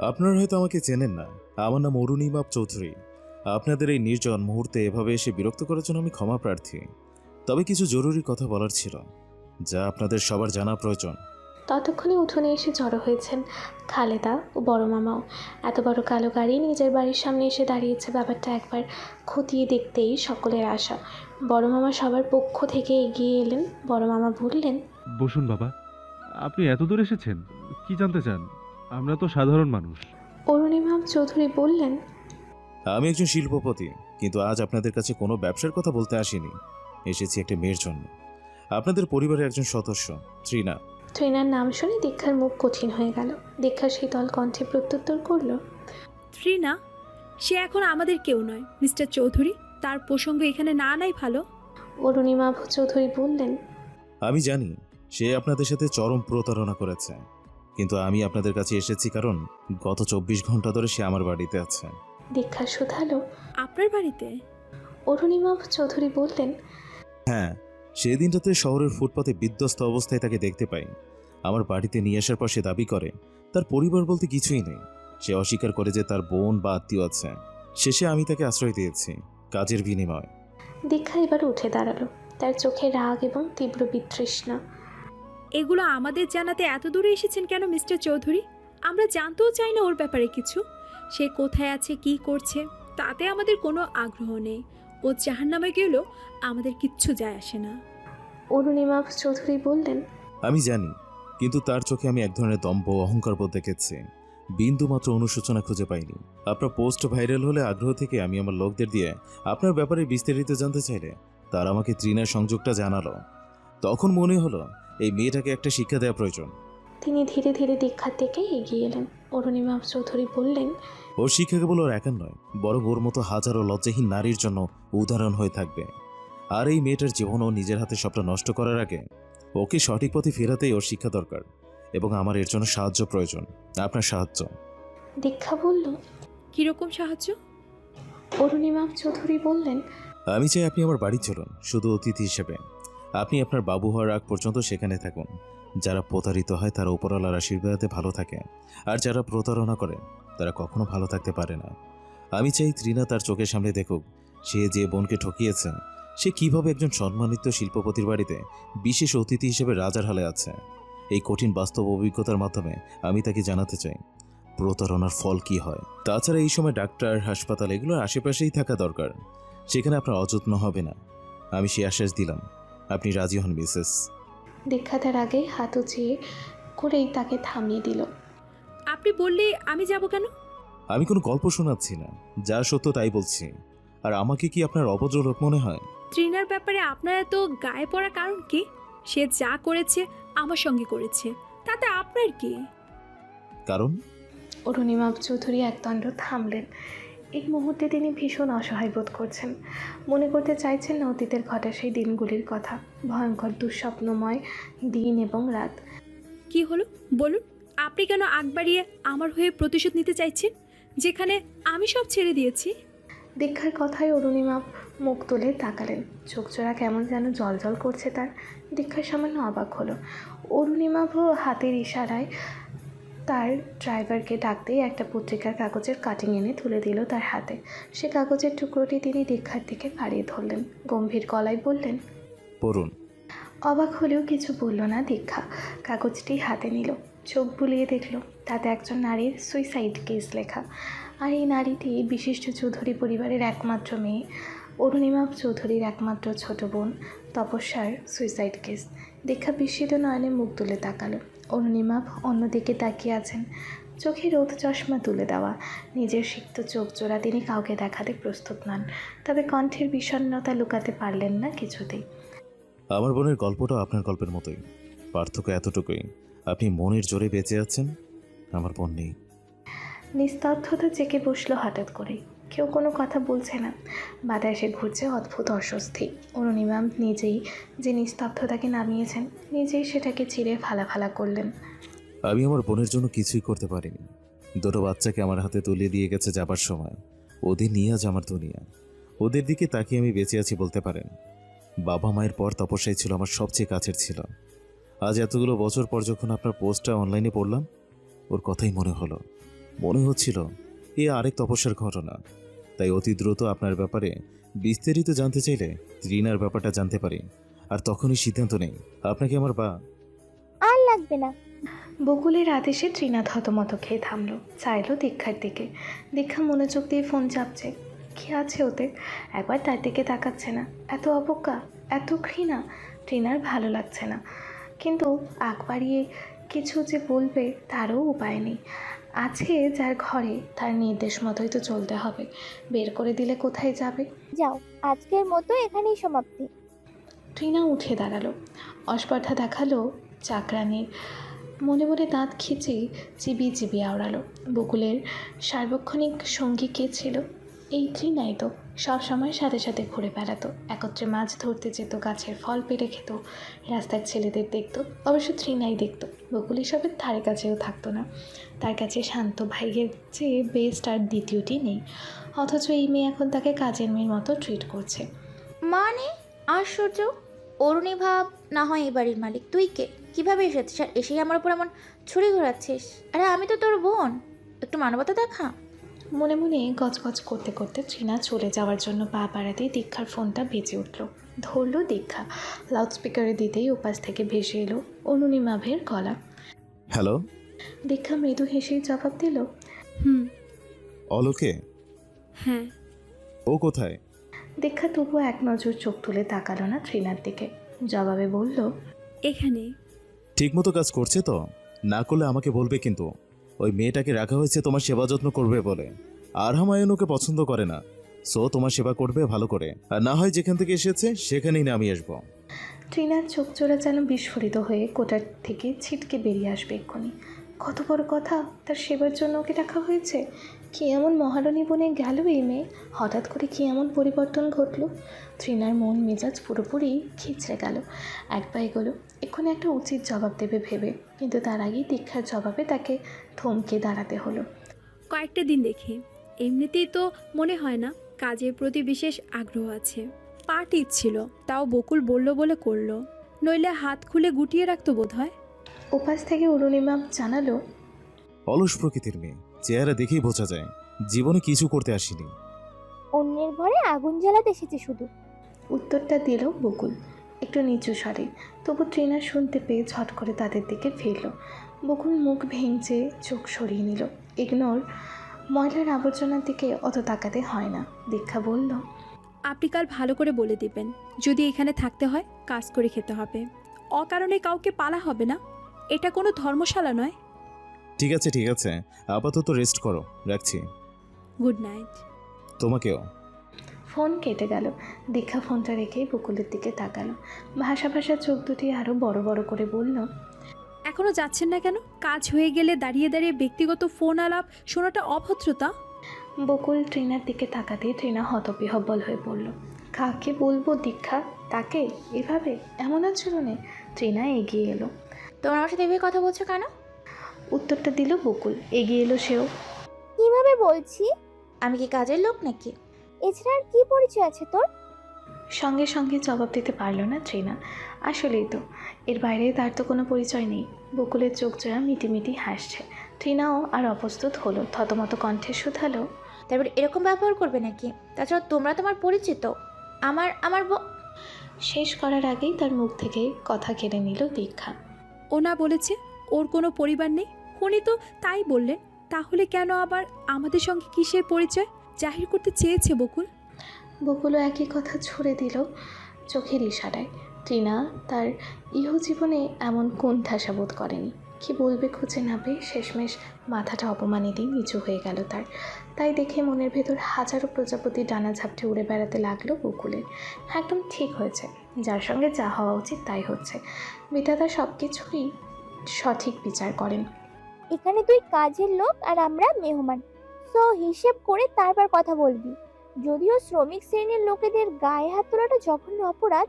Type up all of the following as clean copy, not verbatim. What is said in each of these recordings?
আপনারা হয়তো আমাকে চেনেন না। আমার নাম অরুণিমা চৌধুরী। আপনাদের এই নির্জন মুহূর্তে এভাবে এসে বিরক্ত করার জন্য আমি ক্ষমা প্রার্থী। তবে কিছু জরুরি কথা বলার ছিল, যা আপনাদের সবার জানা প্রয়োজন। ততক্ষণে উঠোনে এসে জড়ো হয়েছেন খালেদা ও বড় মামাও। এত বড় কালো গাড়ি নিজের বাড়ির সামনে এসে দাঁড়িয়েছে, ব্যাপারটা একবার খতিয়ে দেখতেই সকলের আশা। বড় মামা সবার পক্ষ থেকে এগিয়ে এলেন। বড় মামা বললেন, বসুন বাবা, আপনি এত দূর এসেছেন, কি জানতে চান? আমরা তো সাধারণ মানুষ। অরুণিমা চৌধুরী বললেন, আমি একজন শিল্পপতি, কিন্তু আজ আপনাদের কাছে কোনো ব্যবসার কথা বলতে আসিনি। এসেছি একটা মেয়ের জন্য, আপনাদের পরিবারের একজন সদস্য, ত্রিনা। ট্রেনার নাম শুনে দীক্ষার মুখ কঠিন হয়ে গেল। দীক্ষা শীতল কণ্ঠে প্রত্যুত্তর করল, ত্রিনা, সে এখন আমাদের কেউ নয় মিস্টার চৌধুরী। তার প্রসঙ্গ এখানে না নাই ভালো। অরুণিমা চৌধুরী বললেন, আমি জানি সে আপনাদের সাথে চরম প্রতারণা করেছে, কিন্তু আমি আপনাদের কাছে এসেছি কারণ গত 24 ঘন্টা ধরে সে আমার বাড়িতে আছে। দীক্ষা শুধালো, আপনার বাড়িতে? অরুণিমা চৌধুরী বললেন, হ্যাঁ, সেই দিনটাতে শহরের ফুটপাতে বিধ্বস্ত অবস্থায় তাকে দেখতে পাই। আমার বাড়িতে নিয়ে আসার পর সে দাবি করে তার পরিবার বলতে কিছুই নেই। সে অস্বীকার করে যে তার বোন বা আত্মীয় আছে। শেষে আমি তাকে আশ্রয় দিয়েছি কাজের বিনিময়। দীক্ষা এবার উঠে দাঁড়ালো, তার চোখে রাগ এবং তীব্র বিতৃষ্ণা। এগুলো আমাদের জানাতে এত দূরে এসেছেন কেন মিস্টার চৌধুরী? আমরা জানতেও চাই না ওর ব্যাপারে কিছু। সে কোথায় আছে, কি করছে, তাতে আমাদের কোনো আগ্রহ নেই। ও জাহান্নামে গেলেও আমাদের কিচ্ছু যায় আসে না। অরুণিমা চৌধুরী বললেন, আমি জানি, কিন্তু তার চোখে আমি এক ধরনের দম্ভ অহংকার বোধ দেখেছি। বিন্দু মাত্র অনুশোচনা খুঁজে পাইনি। আপনার পোস্ট ভাইরাল হলে আগ্রহ থেকে আমি আমার লোকদের দিয়ে আপনার ব্যাপারে বিস্তারিত জানতে চাইলে তার আমাকে ত্রিনার সংযোগটা জানালো। তখন মনে হলো এই মেয়েটাকে একটা শিক্ষা দেওয়া প্রয়োজন। তিনি ধীরে ধীরে দীক্ষার দিকে এগিয়ে এলেন। অরুণিমা চৌধুরী বললেন, ওর শিক্ষা কেবল ওর একার নয়, বরং ওর মতো হাজারো লজ্জাহীন নারীর জন্য উদাহরণ হয়ে থাকবে। আর এই মেয়েটার জীবন ও নিজের হাতে সবটা নষ্ট করার আগে ওকে সঠিক পথে ফেরাতেই ওর শিক্ষা দরকার, এবং আমার এর জন্য সাহায্য প্রয়োজন, আপনার সাহায্য। দীক্ষা বলল, কীরকম সাহায্য? অরুণিমা চৌধুরী বললেন, আমি চাই আপনি আমার বাড়ি চলুন, শুধু অতিথি হিসেবে। আপনি আপনার বাবু হওয়ার আগ পর্যন্ত সেখানে থাকুন। যারা প্রতারিত হয় তারা উপরওয়ালার আশীর্বাদে ভালো থাকে, আর যারা প্রতারণা করে তারা কখনো ভালো থাকতে পারে না। আমি চাই ত্রিনা তার চোখের সামনে দেখুক সে যে বোনকে ঠকিয়েছে সে কিভাবে একজন সম্মানিত শিল্পপতির বাড়িতে বিশেষ অতিথি হিসেবে রাজার হালে আছে। এই কঠিন বাস্তব অভিজ্ঞতার মাধ্যমে আমি তাকে জানাতে চাই প্রতারণার ফল কি হয়। তাছাড়া এই সময় ডাক্তার, হাসপাতাল এগুলোর আশেপাশেই থাকা দরকার, সেখানে আপনার অযত্ন হবে না। আমি সে আশ্বাস দিলাম। আপনি রাজি হন মিসেস? দীক্ষা তার আগে হাত উঁচিয়ে করেই তাকে থামিয়ে দিল। আপনি বললে আমি যাব কেন? আমি কোনো গল্প শোনাচ্ছি না, যা সত্য তাই বলছি। আর আমাকে কি আপনার অভদ্রলোক মনে হয়? ট্রিনার ব্যাপারে আপনার এত গায়ে পড়ার কারণ কি? সে যা করেছে আমার সঙ্গে করেছে, তাতে আপনার কি? কারণ? অরুণিমা চৌধুরী একদণ্ড থামলেন। এই মুহূর্তে তিনি ভীষণ অসহায় বোধ করছেন। মনে করতে চাইছেন না অতীতের ঘটা সেই দিনগুলির কথা, ভয়ঙ্কর দুঃস্বপ্নময় দিন এবং রাত। কি হলো বলুন? আপনি কেন আগ বাড়িয়ে আমার হয়ে প্রতিশোধ নিতে চাইছেন, যেখানে আমি সব ছেড়ে দিয়েছি? দীক্ষার কথায় অরুণিমা মুখ তুলে তাকালেন। চোখ জোড়া কেমন যেন জল করছে তার। দীক্ষার সামান্য অবাক হলো। অরুণিমা হাতের ইশারায় তার ড্রাইভারকে ডাকতেই একটা পত্রিকার কাগজের কাটিং এনে তুলে দিল তার হাতে। সে কাগজের টুকরোটি তিনি দীক্ষার দিকে বাড়িয়ে ধরলেন, গম্ভীর গলায় বললেন, পড়ুন। অবাক হলেও কিছু বলল না দীক্ষা। কাগজটি হাতে নিল, চোখ বুলিয়ে দেখল, তাতে একজন নারীর সুইসাইড কেস লেখা। আর এই নারীটি বিশিষ্ট চৌধুরী পরিবারের একমাত্র মেয়ে, অরুণিমা চৌধুরীর একমাত্র ছোট বোন তপস্যার সুইসাইড কেস। দীক্ষা বিস্মিত নয়নে মুখ তুলে তাকালো। অরুণিমা অন্যদিকে তাকিয়ে আছেন, চোখে রোদ চশমা তুলে দেওয়া। নিজের সিক্ত চোখ জোড়া তিনি কাউকে দেখাতে প্রস্তুত নন, তবে কণ্ঠের বিষণ্ণতা লুকাতে পারলেন না কিছুতেই। আমার বোনের গল্পটা আপনার গল্পের মতোই, পার্থক্য এতটুকুই, আপনি মনের জোরে বেঁচে আছেন, আমার বোন নেই। নিস্তব্ধতা জেগে বসলো হঠাৎ করে। কেউ কোনো কথা বলছে না, বাতাসে ঘুরছে অদ্ভুত অস্বস্তি। অরুণিমা নিজেই যে নিস্তব্ধতাকে নামিয়েছেন, নিজেই সেটাকে চিরে ফালা করলেন। আমি আমার বোনের জন্য কিছুই করতে পারিনি। দুটো বাচ্চাকে আমার হাতে তুলে দিয়ে গেছে যাবার সময়। ওদের নিয়ে আজ আমার দুনিয়া। ওদের দিকে তাকিয়ে আমি বেঁচে আছি বলতে পারেন। বাবা মায়ের পর তপস্যাই ছিল আমার সবচেয়ে কাছের ছিল। আজ এতগুলো বছর পর যখন আপনার পোস্টটা অনলাইনে পড়লাম, ওর কথাই মনে হলো। মনে হচ্ছিল এ আরেক তপস্যার ঘটনা। তাই অতি দ্রুত আপনার ব্যাপারে বিস্তারিত জানতে চাইলে ত্রিনার ব্যাপারটা জানতে পারি, আর তখনই সিদ্ধান্ত নেই আপনাকে আমার আর লাগবে না। বকুলের আদেশে ট্রিনা থতমত খেয়ে থামলো, চাইলো দীক্ষার দিকে। দীক্ষা মনোযোগ দিয়ে ফোন চাপছে। কি আছে ওতে? একবার তার দিকে তাকাচ্ছে না। এত অবজ্ঞা, এত ঘৃণা। ট্রিনার ভালো লাগছে না, কিন্তু আগ বাড়িয়ে কিছু যে বলবে তারও উপায় নেই। আছে যার ঘরে, তার নির্দেশ মতোই তো চলতে হবে। বের করে দিলে কোথায় যাবে? যাও, আজকের মতো এখানেই সমাপ্তি। ট্রিনা উঠে দাঁড়ালো, অস্পর্ধা দেখালো চাকরানির। মনে মনে দাঁত খিচে চিবিয়ে চিবিয়ে আওড়ালো। বকুলের সার্বক্ষণিক সঙ্গী কে ছিল? এই ট্রিনাই তো। সব সময় সাথে সাথে ঘুরে বেড়াতো, একত্রে মাছ ধরতে যেত, গাছের ফল পেড়ে খেত, রাস্তার ছেলেদের দেখতো। অবশ্য ট্রিনাই দেখতো, বকুল এসবের ধারে কাছেও থাকতো না। তার কাছে শান্ত ভাইয়ের চেয়ে বেস্ট আর দ্বিতীয়টি নেই। অথচ এই মেয়ে এখন তাকে কাজের মেয়ের মতো ট্রিট করছে। মানে আশ্চর্য। অরুণী ভাব না হয় এই বাড়ির মালিক, তুই কে? কিভাবে এসেছিস আর এসেই আমার উপর এমন ছুরি ঘোরাচ্ছিস? আরে আমি তো তোর বোন, একটু মানবতা দেখা। মনে মনে গজগজ করতে করতে ট্রিনা চলে যাওয়ার জন্য পা বাড়াতেই দীক্ষার ফোনটা বেজে উঠল। ধরলো দীক্ষা। লাউডস্পিকারে দিতেই উপাস থেকে ভেসে এলো অনুনিমাভের গলা। হ্যালো। দীক্ষা মৃদু হেসেই জবাব দিল। হুম। অলোকে? হ্যাঁ। ও কোথায়? দীক্ষা তবু এক নজর চোখ তুলে তাকালো না ট্রিনার দিকে। জবাবে বলল, এখানে। ঠিকমতো কাজ করছে তো? না করলে আমাকে বলবে কিন্তু। ওই মেয়েটাকে রাখা হয়েছে তোমার সেবা যত্ন করবে বলে। আর হামায়ুন ওকে পছন্দ করে না, সো তোমার সেবা করবে ভালো করে। আর না হয় যেখান থেকে এসেছে সেখানেই না আমি আসবো। ট্রিনার চোখ জোড়া যেন বিস্ফোরিত হয়ে কোটার থেকে ছিটকে বেরিয়ে আসবে এক্ষুনি। কত বড় কথা, তার সেবার জন্য ওকে রাখা হয়েছে। কি এমন মহারানী বনে গেল এই মেয়ে? হঠাৎ করে কি এমন পরিবর্তন ঘটল? ট্রিনার মন মেজাজ পুরোপুরি খিচড়ে গেল। এক পা এগোলো, এক্ষুনি একটা উচিত জবাব দেবে ভেবে, কিন্তু তার আগেই দীক্ষার জবাবে তাকে থমকে দাঁড়াতে হলো। কয়েকটা দিন দেখি। এমনিতেই তো মনে হয় না কাজের প্রতি বিশেষ আগ্রহ আছে। পার্টি ছিল, তাও বকুল বলল বলে করলো, নইলে হাত খুলে গুটিয়ে রাখতো বোধ হয়। উপাস থেকে অরুণিমা জানালো, অলস প্রকৃতির মেয়ে, চেহারা দেখেই বোঝা যায় জীবনে কিছু করতে আসেনি। অন্যের ঘরে আগুন জ্বালাতে এসেছে শুধু। উত্তরটা দিল বকুল একটু নিচু স্বরে। তবু ট্রিনা শুনতে পেয়ে ঝট করে তাদের দিকে ফিরল। বকুল মুখ ভেঙচে চোখ সরিয়ে নিল। ইগনোর। ময়লার আবর্জনার দিকে অত তাকাতে হয় না। দীক্ষা বলল, আপনি কাল ভালো করে বলে দিবেন, যদি এখানে থাকতে হয় কাজ করে খেতে হবে। অকারণে কাউকে পালা হবে না। এটা কোনো ধর্মশালা নয়। ঠিক আছে ঠিক আছে, আপাতত রেস্ট করো, রাখছি। Good night. তোমাকেও। ফোন কেটে গেল। দীক্ষা ফোনটা রেখেই বকুলের দিকে তাকালো। ভাষা ভাষা চোখ দুটি আরও বড় বড় করে বলল, এখনো যাচ্ছেন না কেন? কাজ হয়ে গেলে দাঁড়িয়ে দাঁড়িয়ে ব্যক্তিগত ফোন আলাপ শোনাটা অভদ্রতা। বকুল ট্রিনার দিকে তাকাতেই ট্রিনা হতবিহব্বল হয়ে পড়ল। কাকে বলবো দীক্ষা? তাকে এভাবে এমন আচরণে? ট্রিনা এগিয়ে এলো। তোমরা আমার সাথে এভাবে কথা বলছো কেন? উত্তরটা দিল বকুল। এগিয়ে এলো সেও। কিভাবে বলছি? আমি কি কাজের লোক নাকি? এছাড়া আর কি পরিচয় আছে তোর? সঙ্গে সঙ্গে জবাব দিতে পারল না ট্রিনা। আসলেই তো, এর বাইরে তার তো কোনো পরিচয় নেই। বকুলের চোখ জোড়া মিটিমিটি হাসছে। ট্রিনাও আর অপ্রস্তুত হলো, থতমত কণ্ঠে শুধালো, তারপর এরকম ব্যবহার করবে নাকি? তাছাড়া তোমরা তোমার পরিচিত। আমার আমার শেষ করার আগেই তার মুখ থেকে কথা কেড়ে নিল দীক্ষা। ও না বলেছে ওর কোনো পরিবার নেই? উনি তো তাই বললেন, তাহলে কেন আবার আমাদের সঙ্গে কিসের পরিচয় জাহির করতে চেয়েছে বকুল? বকুলও একই কথা ছুড়ে দিল চোখের ইশারায়। ট্রিনা তার ইহজীবনে এমন কোণঠাসা বোধ করেনি। কি বলবে খুঁজে না পেয়ে শেষমেশ মাথাটা অপমানিতই নিচু হয়ে গেল তার। তাই দেখে মনের ভেতর হাজারো প্রজাপতি ডানা ঝাপটে উড়ে বেড়াতে লাগলো বকুলের। একদম ঠিক হয়েছে, যার সঙ্গে যা হওয়া উচিত তাই হচ্ছে। বিধাতা সব কিছুরই সঠিক বিচার করেন। এখানে তুই কাজের লোক আর আমরা মেহমান, সো হিসেব করে তারপর কথা বলবি। যদিও শ্রমিক শ্রেণীর লোকেদের গায়ে হাত তোলাটা জঘন্য অপরাধ,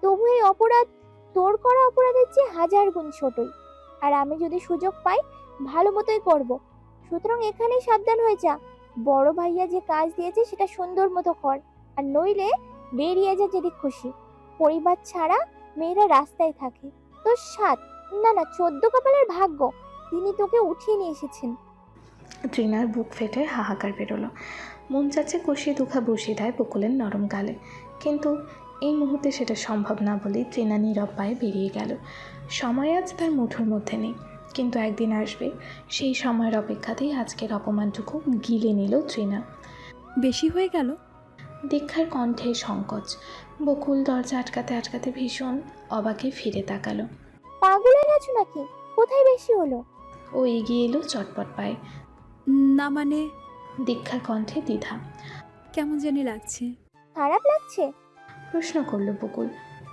তবু এই অপরাধ তোর করা অপরাধের চেয়ে হাজার গুণ ছোটই। আর আমি যদি সুযোগ পাই ভালো মতোই করব। সুতরাং এখানেই সাবধান হয়ে যা। বড় ভাইয়া যে কাজ দিয়েছে সেটা সুন্দর মতো কর, আর নইলে বেরিয়ে যা যেদিক খুশি। পরিবার ছাড়া মেয়েরা রাস্তায় থাকে, তো তোর 7 না না 14 কপালের ভাগ্য, তিনি তোকে উঠিয়ে নিয়ে এসেছেন। ট্রিনার বুক ফেটে হাহাকার বেরোলো। মন চাচ্ছে কষিয়ে দুখা বসিয়ে দেয় বকুলের নরম গালে, কিন্তু এই মুহূর্তে সেটা সম্ভব না বলেই ট্রিনা নীরব পায়ে বেরিয়ে গেল। সময় আজ তার মুঠোর মধ্যে নেই, কিন্তু একদিন আসবে সেই সময়ের অপেক্ষাতেই আজকের অপমানটুকু গিলে নিল ট্রিনা। বেশি হয়ে গেল। দীক্ষার কণ্ঠে সংকোচ। বকুল দরজা আটকাতে আটকাতে ভীষণ অবাকে ফিরে তাকালো। পাগল হয়ে গেছো নাকি? কোথায় বেশি হলো? ও এগিয়ে এলো চটপট পায়ে। না মানে দীক্ষার কণ্ঠে দ্বিধা। কেমন জানি লাগছে। খারাপ লাগছে? প্রশ্ন করলো বকুল।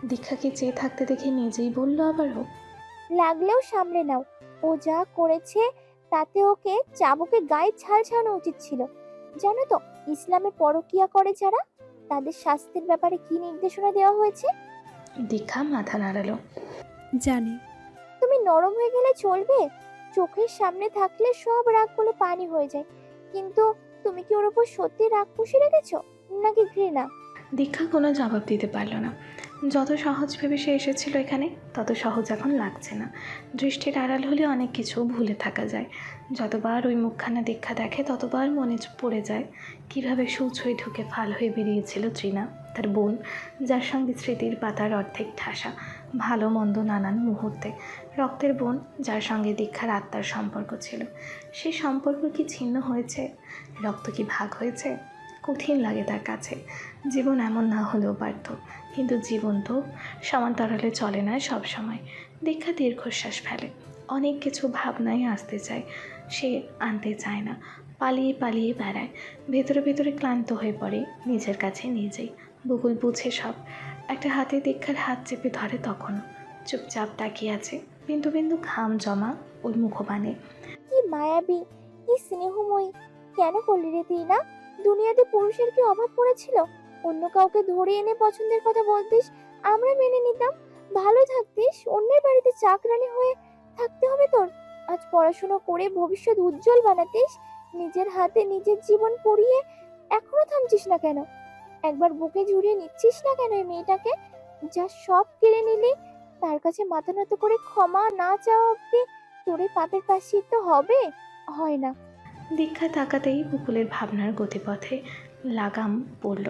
দীক্ষাকে চেয়ে থাকতে দেখে নিজেই বলল আবারও। লাগলেও সামলে নাও, ও যা করেছে তাতে ওকে চাবুকে গায়ে ছাল ছাড়ানো উচিত ছিল। জানো তো ইসলামে পরকিয়া করে যারা, তাদের শাস্তির ব্যাপারে কি নির্দেশনা দেওয়া হয়েছে? দীক্ষা মাথা নাড়ালো। জানি। তুমি নরম হয়ে গেলে চলবে? চোখের সামনে থাকলে সব রাগগুলো পানি হয়ে যায়, কিন্তু তুমি কি ওর উপর সত্যি রাগ পুষে রেখেছো নাকি ঘৃণা? দীক্ষা কোনো জবাব দিতে পারল না। যত সহজ ভেবে সে এসেছিল এখানে, তত সহজ এখন লাগছে না। দৃষ্টির আড়াল হলে অনেক কিছু ভুলে থাকা যায়। যতবার ওই মুখখানা দীক্ষা দেখে ততবার মনে পড়ে যায় কিভাবে সূচ হয়ে ঢুকে ফাল হয়ে বেরিয়েছিল তৃণা, তার বোন, যার সঙ্গে স্মৃতির পাতার অর্ধেক ঠাসা, ভালো মন্দ নানান মুহূর্তে। রক্তের বোন, যার সঙ্গে দীক্ষার আত্মার সম্পর্ক ছিল। সেই সম্পর্ক কি ছিন্ন হয়েছে? রক্ত কি ভাগ হয়েছে? কঠিন লাগে তার কাছে। জীবন এমন না হলেও পারত, কিন্তু জীবন তো সমান্তরালে চলে না সব সময়। দীক্ষা দীর্ঘশ্বাস ফেলে। অনেক কিছু ভাবনায় আসতে চায়, সে আনতে চায় না। পালিয়ে পালিয়ে বেড়ায়, ভেতরে ভেতরে ক্লান্ত হয়ে পড়ে নিজের কাছে নিজেই। বকুল বুঝে সব। একটা হাতে দীক্ষার হাত চেপে ধরে, তখনও চুপচাপ তাকিয়ে আছে, বিন্দু বিন্দু ঘাম জমা ওই মুখবাণে। কি মায়াবী, কি স্নেহময়ী! কেন করলি রে তুই না? দুনিয়াতে পুরুষের কি অভাব পড়েছিল? অন্য কাউকে ধরে এনে পছন্দের কথা বলতিস, আমরা মেনে নিতাম, ভালো থাকতিস। অন্যের বাড়িতে চাকরানি হয়ে থাকতে হবে তোর? আজ পড়াশোনা করে ভবিষ্যৎ উজ্জ্বল বানাতিস, নিজের হাতে নিজের জীবন পড়িয়ে এখনো থামছিস না কেন? একবার বুকে জুড়িয়ে নিচ্ছিস না কেন এই মেয়েটাকে? যা সব কেড়ে নিলি, তার কাছে মাথা নত করে ক্ষমা না চাওয়া অব্দি তোর এই পাপের প্রায়শ্চিত্ত হবে? হয় না। দীক্ষা তাকাতেই বকুলের ভাবনার গতিপথে লাগাম পড়ল।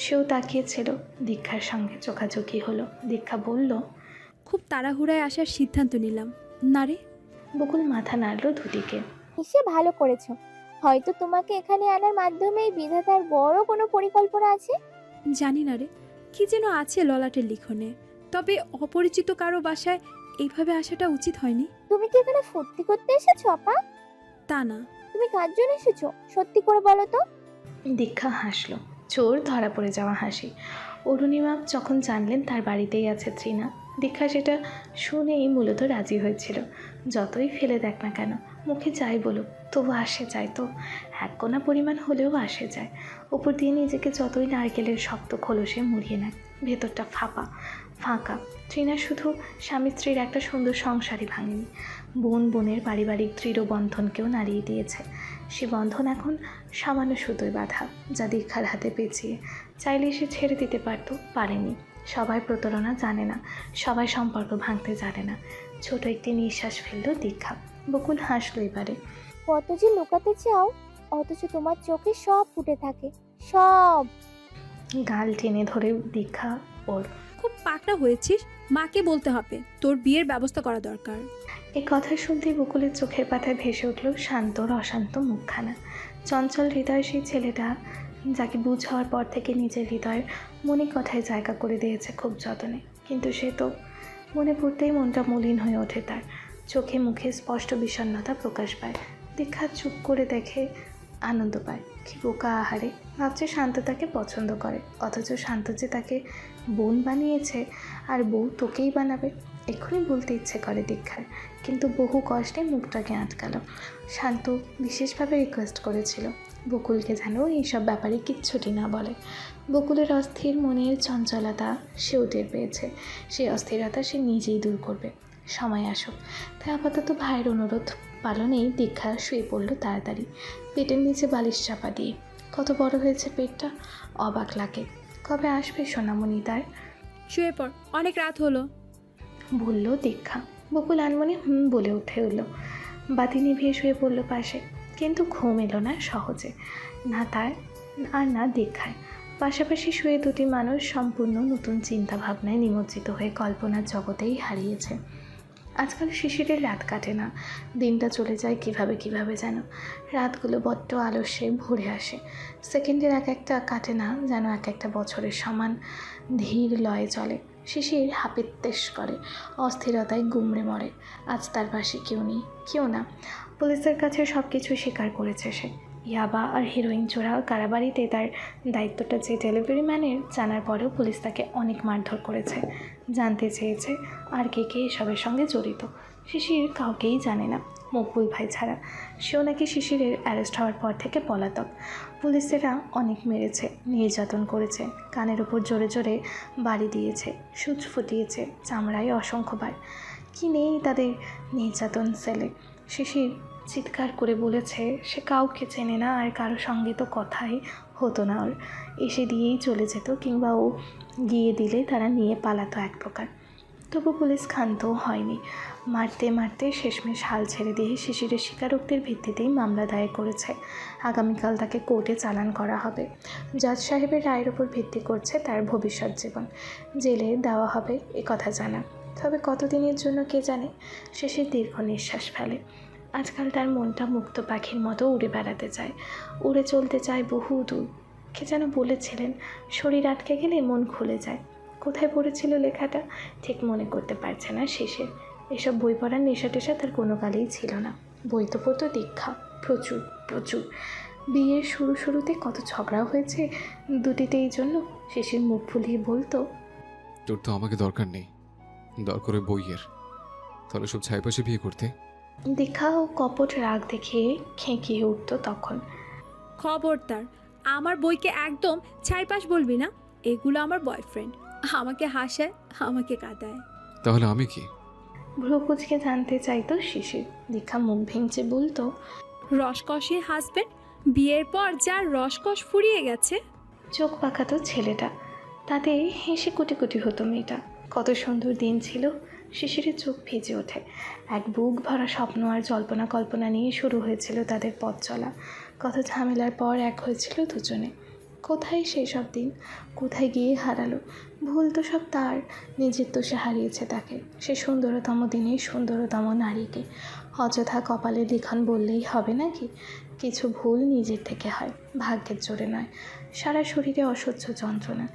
সেও তাকিয়েছিল। দীক্ষার সঙ্গে চোখাচোখি হলো। দীক্ষা বলল, খুব তাড়াহুড়ায় আসার সিদ্ধান্ত নিলাম। না রে। বকুল মাথা নাড়ল দুদিকে। এসে ভালো করেছো। হয়তো তোমাকে এখানে আনার মাধ্যমে বিধাতার বড় কোনো পরিকল্পনা আছে। জানি না রে, কি যেন আছে ললাটের লিখনে। তবে অপরিচিত কারো বাসায় এইভাবে আসাটা উচিত হয়নি। তুমি কি এখানে ফুর্তি করতে এসেছো আপা? তা না। তুমি কার জন্য এসেছো সত্যি করে বলো তো? দীক্ষা হাসল, চোর ধরা পড়ে যাওয়া হাসি। অরুণিমা যখন জানলেন তার বাড়িতেই আছে তৃণা, দীক্ষা সেটা শুনেই মূলত রাজি হয়েছিল। যতই ফেলে দেখ না কেন, মুখে যাই বলুক, তবু আসে যায় তো, এক কোনা পরিমাণ হলেও আসে যায়। ওপর দিয়ে নিজেকে যতই নারকেলের শক্ত খোলসে মুড়িয়ে নেয়, ভেতরটা ফাঁকা। তৃণা শুধু স্বামী স্ত্রীর একটা সুন্দর সংসারই ভাঙেনি, বোনের পারিবারিক দৃঢ় বন্ধনকেও নাড়িয়ে দিয়েছে। সে বন্ধন এখন সামান্য সুতোয় বাঁধা, যা দীক্ষার হাতে পেঁচিয়ে। চাইলে সে ছেড়ে দিতে পারেনি। সবাই প্রতারণা জানে না, সবাই সম্পর্ক ভাঙতে জানে না। ছোট একটি নিঃশ্বাস ফেলল দীক্ষা। বকুল হাসল এবারে। কত যে লুকাতে চাও, অথচ তোমার চোখে সব ফুটে থাকে, সব। গাল টেনে ধরে দীক্ষা ওর। খুব পাকড়া হয়েছিস, মাকে বলতে হবে তোর বিয়ের ব্যবস্থা করা দরকার। এই কথা শুনতেই বকুলের চোখের পাতায় ভেসে উঠল শান্তর অশান্ত মুখখানা। চঞ্চল হৃদয় সেই ছেলেটা, যাকে বুঝ হওয়ার পর থেকে নিজের হৃদয়ের মনে কথায় জায়গা করে দিয়েছে খুব যত্নে। কিন্তু সে তো মনে পড়তেই মনটা মলিন হয়ে ওঠে তার। চোখে মুখে স্পষ্ট বিষণ্ণতা প্রকাশ পায়। দীক্ষা চুপ করে দেখে আনন্দ পায়। কি বোকা আহারে, ভাবছে শান্ত তাকে পছন্দ করে, অথচ শান্ত যে তাকে বোন বানিয়েছে, আর বউ তোকেই বানাবে। এক্ষুনি বলতে ইচ্ছে করে দীক্ষার, কিন্তু বহু কষ্টে মুখটাকে আটকালো। শান্ত বিশেষভাবে রিকোয়েস্ট করেছিল বকুলকে যেন এইসব ব্যাপারে কিচ্ছুটি না বলে। বকুলের অস্থির মনের চঞ্চলতা সেও টের পেয়েছে। সেই অস্থিরতা সে নিজেই দূর করবে, সময় আসুক। তাই আপাতত ভাইয়ের অনুরোধ পালনেই দীক্ষা শুয়ে পড়ল তাড়াতাড়ি, পেটের নিচে বালিশ চাপা দিয়ে। কত বড় হয়েছে পেটটা, অবাক লাগে। কবে আসবে সোনামণি তার? শুয়ে পড়, অনেক রাত হলো। বলল দীক্ষা। বকুল আনমনে বলে উঠে এলো। বাতি নিভিয়ে শুয়ে পড়ল পাশে, কিন্তু ঘুম এলো না সহজে, না তার আর না দীক্ষায়। পাশাপাশি শুয়ে দুটি মানুষ সম্পূর্ণ নতুন চিন্তা ভাবনায় নিমজ্জিত হয়ে কল্পনার জগতেই হারিয়েছে। আজকাল শিশিরের রাত কাটে না, দিনটা চলে যায় কিভাবে কিভাবে যেন। রাতগুলো বড্ড আলস্যে ভরে আসে, সেকেন্ডের এক একটা কাটে না যেন এক একটা বছরের সমান ধীর লয়ে চলে। শিশির হাপিত্তেশ করে, অস্থিরতায় গুমড়ে মরে। আজ তার পাশে কেউ নেই, কেউ না। পুলিশের কাছে সব কিছু স্বীকার করেছে সে। ইয়াবা আর হিরোইন চোরা কারাবাড়িতে তার দায়িত্বটা যে ডেলিভারি ম্যানের, জানার পরেও পুলিশ তাকে অনেক মারধর করেছে। জানতে চেয়েছে আর কে কে এসবের সঙ্গে জড়িত। শিশির কাউকেই জানে না, মকবুল ভাই ছাড়া। সেও নাকি শিশিরের অ্যারেস্ট হওয়ার পর থেকে পলাতক। পুলিশেরা অনেক মেরেছে, নির্যাতন করেছে, কানের উপর জোরে জোরে বাড়ি দিয়েছে, সূচ ফুটিয়েছে, চামড়ায় অসংখ্যবার। কি নেই তাদের নির্যাতন সেলে। শিশির চিৎকার করে বলেছে সে কাউকে চেনে না, আর কারো সঙ্গে তো কথাই হতো না ওর। এসে দিয়েই চলে যেত, কিংবা ও গিয়ে দিলে তারা নিয়ে পালাতো এক প্রকার। তবু পুলিশ ক্ষান্তও হয়নি। মারতে মারতে শেষমেশ হাল ছেড়ে দিয়ে শিশিরের স্বীকারোক্তির ভিত্তিতেই মামলা দায়ের করেছে। আগামীকাল তাকে কোর্টে চালান করা হবে। জজ সাহেবের রায়ের ওপর ভিত্তি করছে তার ভবিষ্যৎ জীবন। জেলে দেওয়া হবে এ কথা জানা, তবে কতদিনের জন্য কে জানে। শিশির দীর্ঘ নিঃশ্বাস ফেলে। আজকাল তার মনটা মুক্ত পাখির মতো উড়ে বেড়াতে চায়, উড়ে চলতে চায় বহু দূর। কে যেন বলেছিলেন, শরীর আটকে গেলে মন খুলে যায়। কোথায় পড়েছিল লেখাটা ঠিক মনে করতে পারছে না শিশির। এসব বই পড়ার নেশা টেশা তার কোনো কালেই ছিল না। বই তো পড়তো দীক্ষা, প্রচুর প্রচুর। বিয়ের শুরুতে কত ঝগড়া হয়েছে দুটিতে এই জন্য। শিশির মুখ ফুলিয়ে বলতো, তোর তো আমাকে দরকার নেই, দরকার ওই বইয়ের। তাহলে সব ছাইপাশে বিয়ে করতে। দীক্ষা ও কপট রাগ দেখিয়ে খেঁকিয়ে উঠত তখন। খবরদার, আমার বইকে একদম ছাইপাশ বলবি না। এগুলো আমার বয়ফ্রেন্ড, আমাকে হাসায়, আমাকে কাঁদায়। তাহলে আমি কি? ভ্রুকুচকে জানতে চাইতো শিশির। দীক্ষা মুখ ভেঙচে বলতো, রসকসের হাজবেন্ড, বিয়ের পর যার রসকস ফুরিয়ে গেছে। চোখ পাকাতো ছেলেটা, তাতে হেসে কুটি কুটি হতো মেয়েটা। কত সুন্দর দিন ছিল। শিশিরের চোখ ভিজে ওঠে। এক বুক ভরা স্বপ্ন আর জল্পনা কল্পনা নিয়ে শুরু হয়েছিল তাদের পথ চলা। কত ঝামেলার পর এক হয়েছিল দুজনে। কোথায় সেই সব দিন, কোথায় গিয়ে হারালো? ভুল তো সব তার, নিজের তো সে হারিয়েছে তাকে, সে সুন্দরতম দিনে সুন্দরতম নারীকে। অযথা কপালে লিখন বললেই হবে নাকি? কিছু ভুল নিজের থেকে হয়, ভাগ্যের জোরে নয়। সারা শরীরে অসহ্য যন্ত্রণা।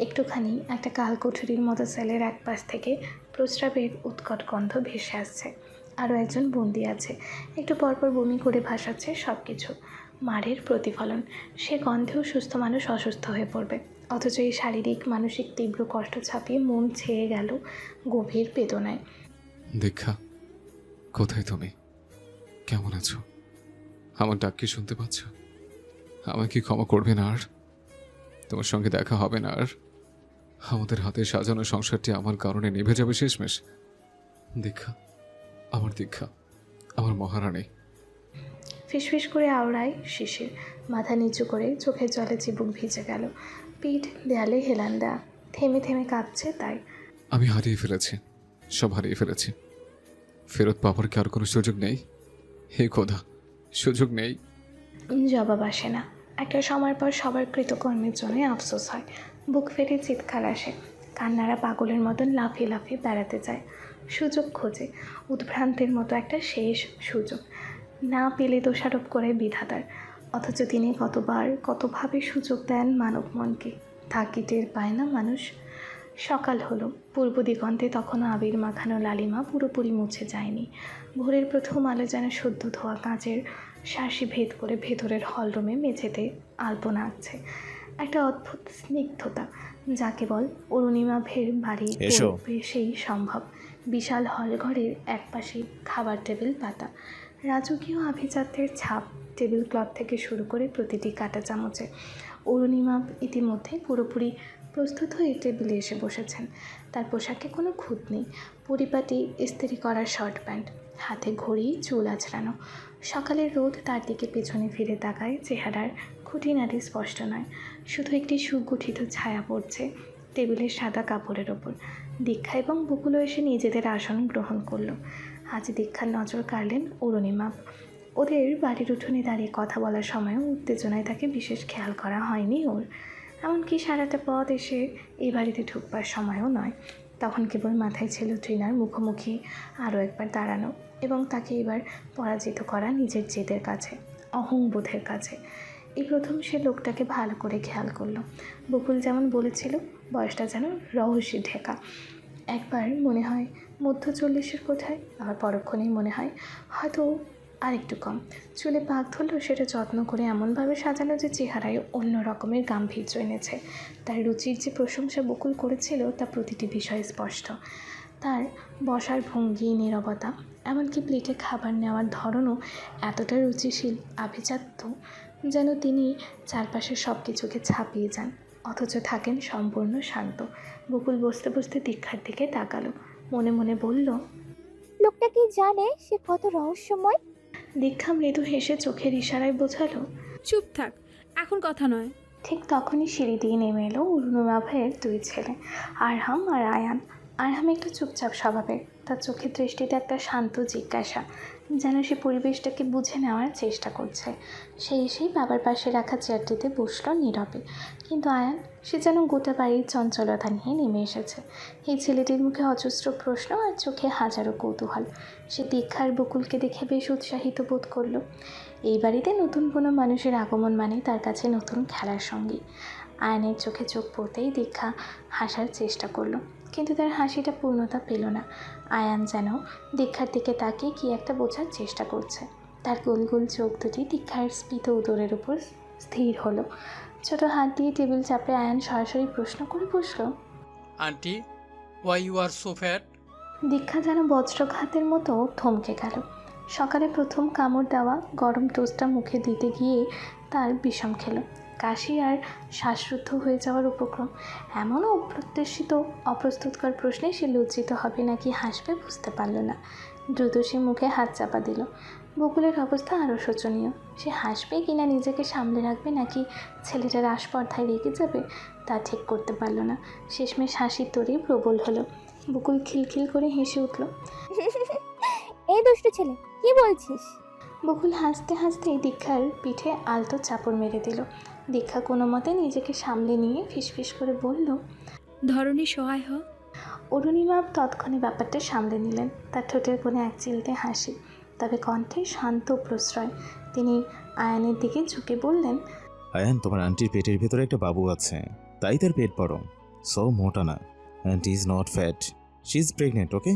একটুখানি একটা কালকুঠুরির মতো সেলের এক পাশ থেকে প্রস্রাবের উৎকট গন্ধ ভেসে আসছে। আরও একজন বন্দি আছে, একটু পরপর বমি করে ভাসাচ্ছে সব কিছু। মারের প্রতিফলন। সে গন্ধেও সুস্থ মানুষ অসুস্থ হয়ে পড়বে, অথচ এই শারীরিক মানসিক তীব্র কষ্ট ছাপিয়ে মন ছেয়ে গেল গভীর বেদনায়। দীক্ষা, কোথায় তুমি? কেমন আছো? আমার ডাক কি শুনতে পাচ্ছ? আমাকে কি ক্ষমা করবে না আর? তোমার সঙ্গে দেখা হবে না আর? আমাদের হাতে সাজানো সংসারটি আমার কারণে নিভে যাবে শেষমেশ। দীক্ষা, আমার দীক্ষা, আমার মহারানী। ফিসফিস করে আওড়ায় শিশির। মাথা নিচু করে চোখের জলে চিবুক ভিজে গেল। পিঠ দেয়ালে হেলান দেয়া, থেমে থেমে কাঁপছে তাই। আমি হারিয়ে ফেলেছি, সব হারিয়ে ফেলেছি। ফেরত পাবার কি আর কোনো সুযোগ নেই? হে খোদা, সুযোগ নেই। জবাব আসে না। একটা সময়ের পর সবার কৃতকর্মের জন্য আফসোস হয়। বুক ফেটে চিৎকার আসে। কান্নারা পাগলের মতন লাফিয়ে লাফিয়ে বেড়াতে যায়, সুযোগ খোঁজে। উদ্ভ্রান্তের মতো একটা শেষ সুযোগ না পেলে দোষারোপ করে বিধাতার। অথচ তিনি কতবার কতভাবে সুযোগ দেন মানব মনকে, তা কি টের পায় না মানুষ? সকাল হলো। পূর্ব দিগন্তে তখনও আবির মাখানো লালিমা পুরোপুরি মুছে যায়নি। ভোরের প্রথম আলো যেন সদ্য ধোয়া কাঁচের শাঁসি ভেদ করে ভেতরের হলরুমে মেঝেতে আলপনা আঁকছে। একটা অদ্ভুত স্নিগ্ধতা, যা কেবল অরুণিমা ভের বাড়ি সেই সম্ভব। বিশাল হলঘরের একপাশে খাবার টেবিল পাতা, রাজকীয় আভিজাত্যের ছাপ টেবিল ক্লথ থেকে শুরু করে প্রতিটি কাঁটা চামচে। অরুণিমা ইতিমধ্যে পুরোপুরি প্রস্তুত হয়ে টেবিলে এসে বসেছেন। তার পোশাকে কোনো খুঁত নেই। পরিপাটি ইস্ত্রি করা শর্ট প্যান্ট, হাতে ঘড়ি, চুল আঁচড়ানো। সকালের রোদ তার দিকে পেছনে ফিরে তাকায়, চেহারার খুঁটিনাটি স্পষ্ট নয়, শুধু একটি সুগঠিত ছায়া পড়ছে টেবিলের সাদা কাপড়ের ওপর। দীক্ষা এবং বকুলও এসে নিজেদের আসন গ্রহণ করলো। আজ দীক্ষার নজর কাড়লেন অরুণিমা। ওদের বাড়ির উঠোনে দাঁড়িয়ে কথা বলার সময়ও উত্তেজনায় তাকে বিশেষ খেয়াল করা হয়নি ওর। এমনকি সারাটা পথ এসে এই বাড়িতে ঢুকবার সময়ও নয়। তখন কেবল মাথায় ছিল ট্রিনার মুখোমুখি আরও একবার দাঁড়ানো এবং তাকে এবার পরাজিত করা নিজের জেদের কাছে, অহংবোধের কাছে। এই প্রথম সে লোকটাকে ভালো করে খেয়াল করলো। বকুল যেমন বলেছিল, বয়সটা যেন রহস্যে ঢেকা। একবার মনে হয় মধ্য 40-এর কোঠায়, আবার পরক্ষণেই মনে হয় হয়তো আরেকটু কম। চুলে পাক ধরল সেটা যত্ন করে এমনভাবে সাজানো যে চেহারায় অন্য রকমের গাম্ভীর্য এনেছে। তার রুচির যে প্রশংসা বকুল করেছিল তা প্রতিটি বিষয়ে স্পষ্ট। তার বসার ভঙ্গি, নীরবতা, এমনকি প্লেটে খাবার নেওয়ার ধরনও এতটা রুচিশীল, আভিজাত্য যেন তিনি চারপাশের সব কিছুকে ছাপিয়ে যান, অথচ থাকেন সম্পূর্ণ শান্ত। বকুল বসতে বসতে দীক্ষার দিকে তাকালো, মনে মনে বলল, লোকটা কি জানে সে কত রহস্যময়? দীক্ষা মৃদু হেসে চোখের ইশারায় বোঝালো। চুপ থাক, এখন কথা নয়। ঠিক তখনই সিঁড়ি দিয়ে নেমে এলো অরুণিমা ভাইয়ের দুই ছেলে, আরহাম আর আয়ান। আরহাম একটু চুপচাপ স্বভাবের, তার চোখের দৃষ্টিতে একটা শান্ত জিজ্ঞাসা, যেন সে পরিবেশটাকে বুঝে নেওয়ার চেষ্টা করছে। সে এসেই বাবার পাশে রাখা চেয়ারটিতে বসলো নীরবে। কিন্তু আয়ান, সে যেন গোটা বাড়ির চঞ্চলতা নিয়ে নেমে এসেছে। এই ছেলেটির মুখে অজস্র প্রশ্ন আর চোখে হাজারো কৌতূহল। সে দীক্ষার বকুলকে দেখে বেশ উৎসাহিত বোধ করলো। এই বাড়িতে নতুন কোনো মানুষের আগমন মানে তার কাছে নতুন খেলার সঙ্গী। আয়নের চোখে চোখ পড়তেই দীক্ষা হাসার চেষ্টা করলো, কিন্তু তার হাসিটা পূর্ণতা পেল না। আয়ান যেন দীক্ষার দিকে তাকিয়ে কি একটা বোঝার চেষ্টা করছে। তার গোল গোল চোখ দুটি দীক্ষার স্ফীত উদরের উপর স্থির হলো। ছোট হাত দিয়ে টেবিল চাপড়ে আয়ান সরাসরি প্রশ্ন করে বসলো, aunty, why you are so fat? দীক্ষা যেন বজ্রঘাতের মতো থমকে গেল। সকালে প্রথম কামড় দেওয়া গরম টোস্টটা মুখে দিতে গিয়ে তার বিষম খেলো। কাশি আর শ্বাসরুদ্ধ হয়ে যাওয়ার উপক্রম। এমনও অপ্রত্যাশিত অপ্রস্তুতকর প্রশ্নে সে লজ্জিত হবে নাকি হাসবে বুঝতে পারল না। দ্রুত সে মুখে হাত চাপা দিল। বকুলের অবস্থা আরও শোচনীয়। সে হাসবে কিনা নিজেকে সামলে রাখবে নাকি ছেলেটার আস্পর্ধায় রেগে যাবে তা ঠিক করতে পারল না। শেষমেশ হাসির তোরে প্রবল হলো। বকুল খিলখিল করে হেসে উঠল। এই দুষ্টু ছেলে, কি বলছিস? বকুল হাসতে হাসতেই দীক্ষার পিঠে আলতো চাপড় মেরে দিল। দীক্ষা কোনো মতে নিজেকে সামলে নিয়ে ফিসফিস করে বলল, ধরনী সহায় হ। অরুণিমা তৎক্ষণে ব্যাপারটা সামলে নিলেন। তার ঠোঁটের কোণে এক চিলতে হাসি, তবে কণ্ঠে শান্ত প্রশ্রয়। তিনি আয়ানের দিকে ঝুঁকে বললেন, আয়ান, তোমার আন্টির পেটের ভেতরে একটা বাবু আছে, তাই তার পেট বড়। সো মোটা না, and is not fat, she is pregnant, okay?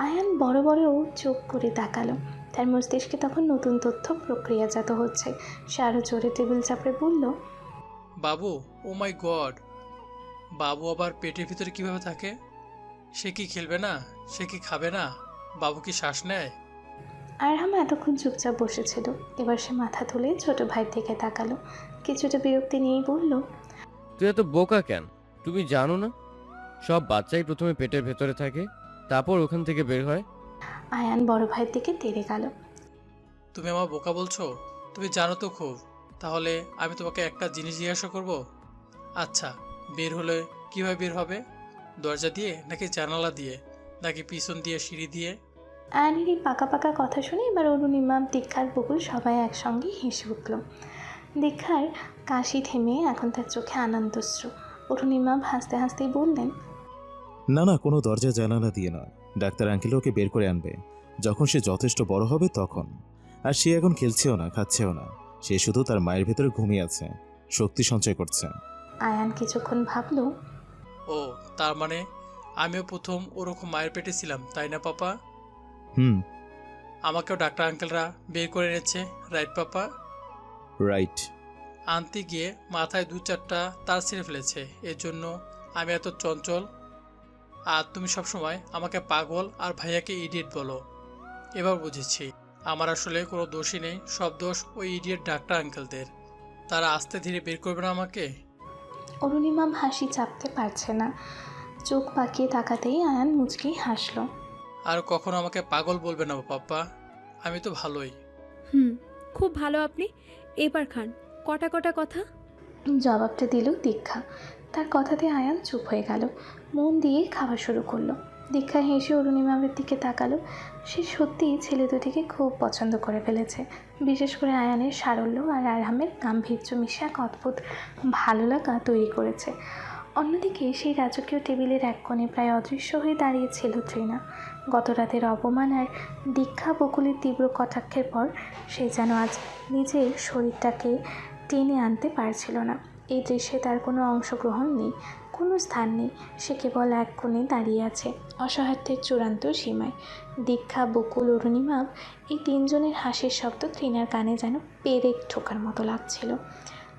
Ayaan বড় বড় চোখ করে তাকালো। তার মস্তিষ্কে তখন নতুন তথ্য প্রক্রিয়াজাত হচ্ছে। সে আরও জোরে টেবিল চাপড়ে বলল, বাবু, ও মাই গড, বাবু আবার পেটের ভিতরে কিভাবে থাকে? সে কি খেলবে না? সে কি খাবে না? বাবু কি শ্বাস নেয়? আরহাম এতক্ষণ চুপচাপ বসেছিল। এবার সে মাথা তুলে ছোট ভাইয়ের দিকে তাকালো, কিছুটা বিরক্তি নিয়েই বলল, তুই এত বোকা কেন? তুমি জানো না সব বাচ্চাই প্রথমে পেটের ভেতরে থাকে, তারপর ওখান থেকে বের হয়। আয়ান বড় ভাইয়ের দিকে তেড়ে গেল। তুমি আমার বোকা বলছো? তুমি জানো তো খুব। তাহলে আমি তোমাকে একটা জিনিস জিজ্ঞাসা করব। আচ্ছা, বের হলে কীভাবে বের হবে? দরজা দিয়ে নাকি জানালা দিয়ে নাকি পিছন দিয়ে সিঁড়ি দিয়ে? আয়ানের এই পাকা পাকা কথা শুনে এবার অরুণিমা, দীক্ষার বকুল সবাই একসঙ্গে হেসে উঠল। দীক্ষার কাশি থেমে এখন তার চোখে আনন্দশ্রু। অরুণিমা হাসতে হাসতেই বললেন, না না, কোনো দরজা জানালা দিয়ে নয়। ডাক্তার আঙ্কেল ওকে বের করে আনবে যখন সে যথেষ্ট বড় হবে তখন। আর সে এখন খেলছেও না, খাচ্ছেও না, সে শুধু তার মায়ের ভেতরে ঘুমিয়ে আছে, শক্তি সঞ্চয় করছে। আয়ান কিছুক্ষণ ভাবল। ও, তার মানে আমিও প্রথম ওরকম মায়ের পেটে ছিলাম, তাই না পাপা? হুম, আমাকেও ডাক্তার আঙ্কেলরা বের করে এনেছে, রাইট পাপা? রাইট। আনতে গিয়ে মাথায় 2-4টা তার ছিঁড়ে ফেলেছে, এর জন্য আমি এত চঞ্চল। আর তুমি সবসময় আমাকে পাগল আর ভাইয়াকে ইডিয়েট বলো। এবার বুঝেছি আমার আসলে কোনো দোষই নেই, সব দোষ ওই ইডিয়েট ডাক্তার আঙ্কেলদের। তারা আস্তে ধীরে বের করবে না আমাকে। অরুণিমা হাসি চাপতে পারছে না। চোখ পাকিয়ে তাকাতেই আয়ান মুচকি হাসল। আর কখনো আমাকে পাগল বলবে না পাপ্পা, আমি তো ভালোই। খুব ভালো আপনি। এবার খান, কটা কটা কথা। জবাবটা দিল দীক্ষা। তার কথাতে আয়ান চুপ হয়ে গেল, মন দিয়ে খাওয়া শুরু করলো। দীক্ষা হেসে অরুণিমার দিকে তাকালো। সে সত্যিই ছেলে দুটিকে খুব পছন্দ করে ফেলেছে। বিশেষ করে আয়ানের সারল্য আর আরহামের গাম্ভীর্য মিশে এক অদ্ভুত ভালো লাগা তৈরি করেছে। অন্যদিকে সেই রাজকীয় টেবিলের এক কোণে প্রায় অদৃশ্য হয়ে দাঁড়িয়েছিল তৃণা। গত রাতের অপমান আর দীক্ষা বকুলের তীব্র কটাক্ষের পর সে যেন আজ নিজের শরীরটাকে টেনে আনতে পারছিল না। এই দৃশ্যে তার কোনো অংশগ্রহণ নেই, কোনো স্থান নেই। সে কেবল এক কোণে দাঁড়িয়ে আছে, অসহায়ত্বের চূড়ান্ত সীমায়। দীক্ষা, বকুল, অরুণিমা, এই তিনজনের হাসির শব্দ তৃণার কানে যেন পেরেক ঠোকার মতো লাগছিল।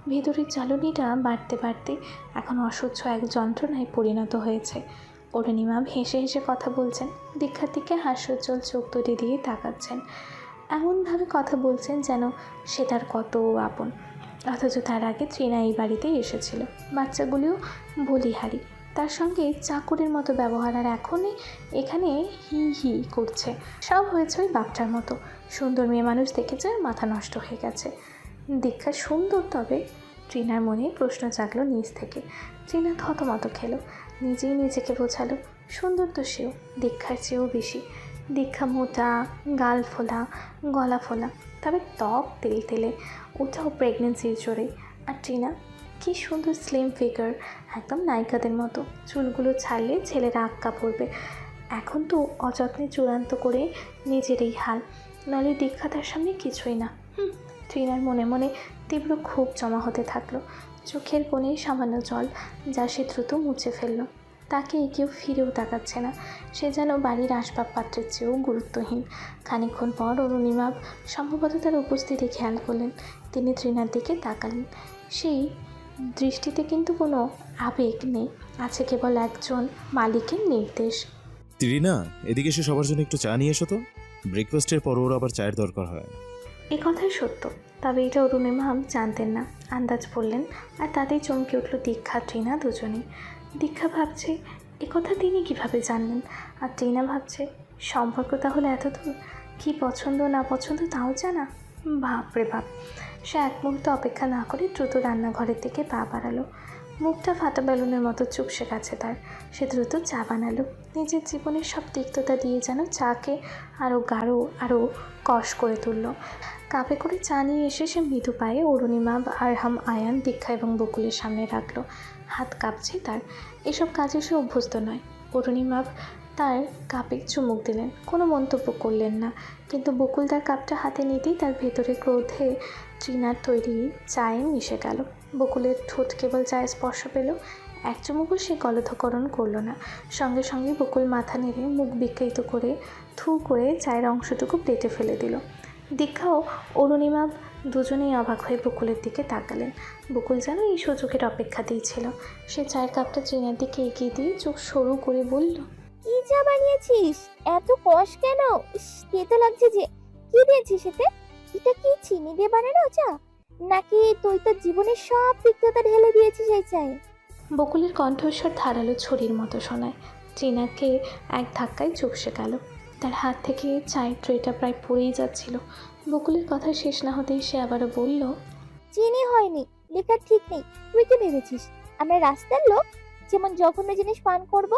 ভেতরের জ্বালনিটা বাড়তে বাড়তে এখন অসহ্য এক যন্ত্রণায় পরিণত হয়েছে। অরুণিমা হেসে হেসে কথা বলছেন, দীক্ষার দিকে হাস্যোজ্জ্বল চোখ দুটি দিয়ে তাকাচ্ছেন। এমনভাবে কথা বলছেন যেন সে তার কত আপন। অথচ তার আগে তৃণা এই বাড়িতে এসেছিল। বাচ্চাগুলিও বলিহারি, তার সঙ্গে চাকরের মতো ব্যবহার, আর এখনই এখানে হি হি করছে। সব হয়েছে ওই বাপটার মতো। সুন্দর মেয়ে মানুষ দেখেছে, মাথা নষ্ট হয়ে গেছে। দীক্ষা সুন্দর, তবে তৃণার মনে প্রশ্ন জাগলো নিজ থেকে। তৃণা থতমত খেলো, নিজেই নিজেকে বোঝালো সুন্দর তো সেও, দীক্ষার চেয়েও বেশি। দীক্ষা মোটা, গাল ফোলা, গলা ফোলা, তবে ত্বক তেল তেলে, ওটাও প্রেগনেন্সির জোরে। আর তৃণা কী সুন্দর স্লিম ফিগার, একদম নায়িকাদের মতো। চুলগুলো ছাড়লে ছেলেরা আক্কা পড়বে। এখন তো অযত্নে চূড়ান্ত করে নিজের এই হাল, নলে দীক্ষা তার সামনে কিছুই না। তৃণার মনে মনে তীব্র ক্ষোভ জমা হতে থাকলো। চোখের কোণে সামান্য জল, যা সে দ্রুত মুছে ফেলল। তাকে কেউ ফিরেও তাকাচ্ছে না। সে যেন বাড়ির আসবাবপত্রের চেয়েও গুরুত্বহীন। খানিকক্ষণ পর অরুণিমা সম্ভবত তার উপস্থিতি খেয়াল করলেন। তিনি তৃণার দিকে তাকালেন। সেই দৃষ্টিতে কিন্তু কোনো আবেগ নেই, আছে কেবল একজন মালিকের নির্দেশ। তৃণা, এদিকে এসে সবার জন্য একটু চা নিয়ে এসো তো। ব্রেকফাস্টের পর ওর আবার চায়ের দরকার হয়। এ কথাই সত্য, তবে এটা অরুণিমা জানতেন না। আন্দাজ করলেন, আর তাতেই চমকে উঠল দীক্ষা, তৃণা দুজনেই। দীক্ষা ভাবছে এ কথা তিনি কিভাবে জানলেন, আর তৃণা ভাবছে সম্পর্ক তাহলে এত দূর। কী পছন্দ না পছন্দ তাও জানা। বাপরে বাপ! সে এক মুহূর্ত অপেক্ষা না করে দ্রুত রান্নাঘরের দিকে পা বাড়ালো। মুখটা ফাটা বেলুনের মতো চুপসে গেছে তার। সে দ্রুত চা বানালো। নিজের জীবনের সব তিক্ততা দিয়ে যেন চাকে আরও গাঢ়, আরও কষ করে তুলল। কাপে করে চা নিয়ে এসে সে মৃদু পায়ে অরুণিমা, আরহাম, আয়ান, দীক্ষা এবং বকুলের সামনে রাখলো। হাত কাঁপছে তার, এসব কাজে সে অভ্যস্ত নয়। অরুণিমা তার কাপে চুমুক দিলেন, কোনো মন্তব্য করলেন না। কিন্তু বকুল তার কাপটা হাতে নিতেই তার ভেতরে ক্রোধে তৃণার তৈরি চায়ে মিশে গেল। বকুলের ঠোঁট কেবল চায়ে স্পর্শ পেল, এক চুমুকও সে গলধকরণ করল না। সঙ্গে সঙ্গে বকুল মাথা নেড়ে মুখ বিকৃত করে থু করে চায়ের অংশটুকু প্লেটে ফেলে দিল। দীক্ষাও অরুণিমা দুজনেই অবাক হয়ে বকুলের দিকে তাকালেন। বকুল যেন এই সুযোগের অপেক্ষাতেই ছিল। সে চায়ের কাপটা তৃণার দিকে এগিয়ে দিয়ে চোখ সরু করে বলল, কি চা বানিয়েছিস? এত কষ কেন? তেতো লাগছে যে। কি দিয়েছিস এতে? এটা কি চিনি দিয়ে বানানো চা, নাকি তুই তোর জীবনের সব তিক্ততা ঢেলে দিয়েছিস এই চায়ে? বকুলের কণ্ঠস্বর ধারালো ছুরির মতো শোনায়। তৃণাকে এক ধাক্কায় চুপসে গেল। তার হাত থেকে চায়ের ট্রেটা প্রায় পড়েই যাচ্ছিল। বকুলের কথা শেষ না হতেই সে আবারও বলল, চিনি হয়নি, লেখা ঠিক নেই। তুই কি ভেবেছিস আমরা রাস্তার লোক, যেমন জঘন্য জিনিস পান করব?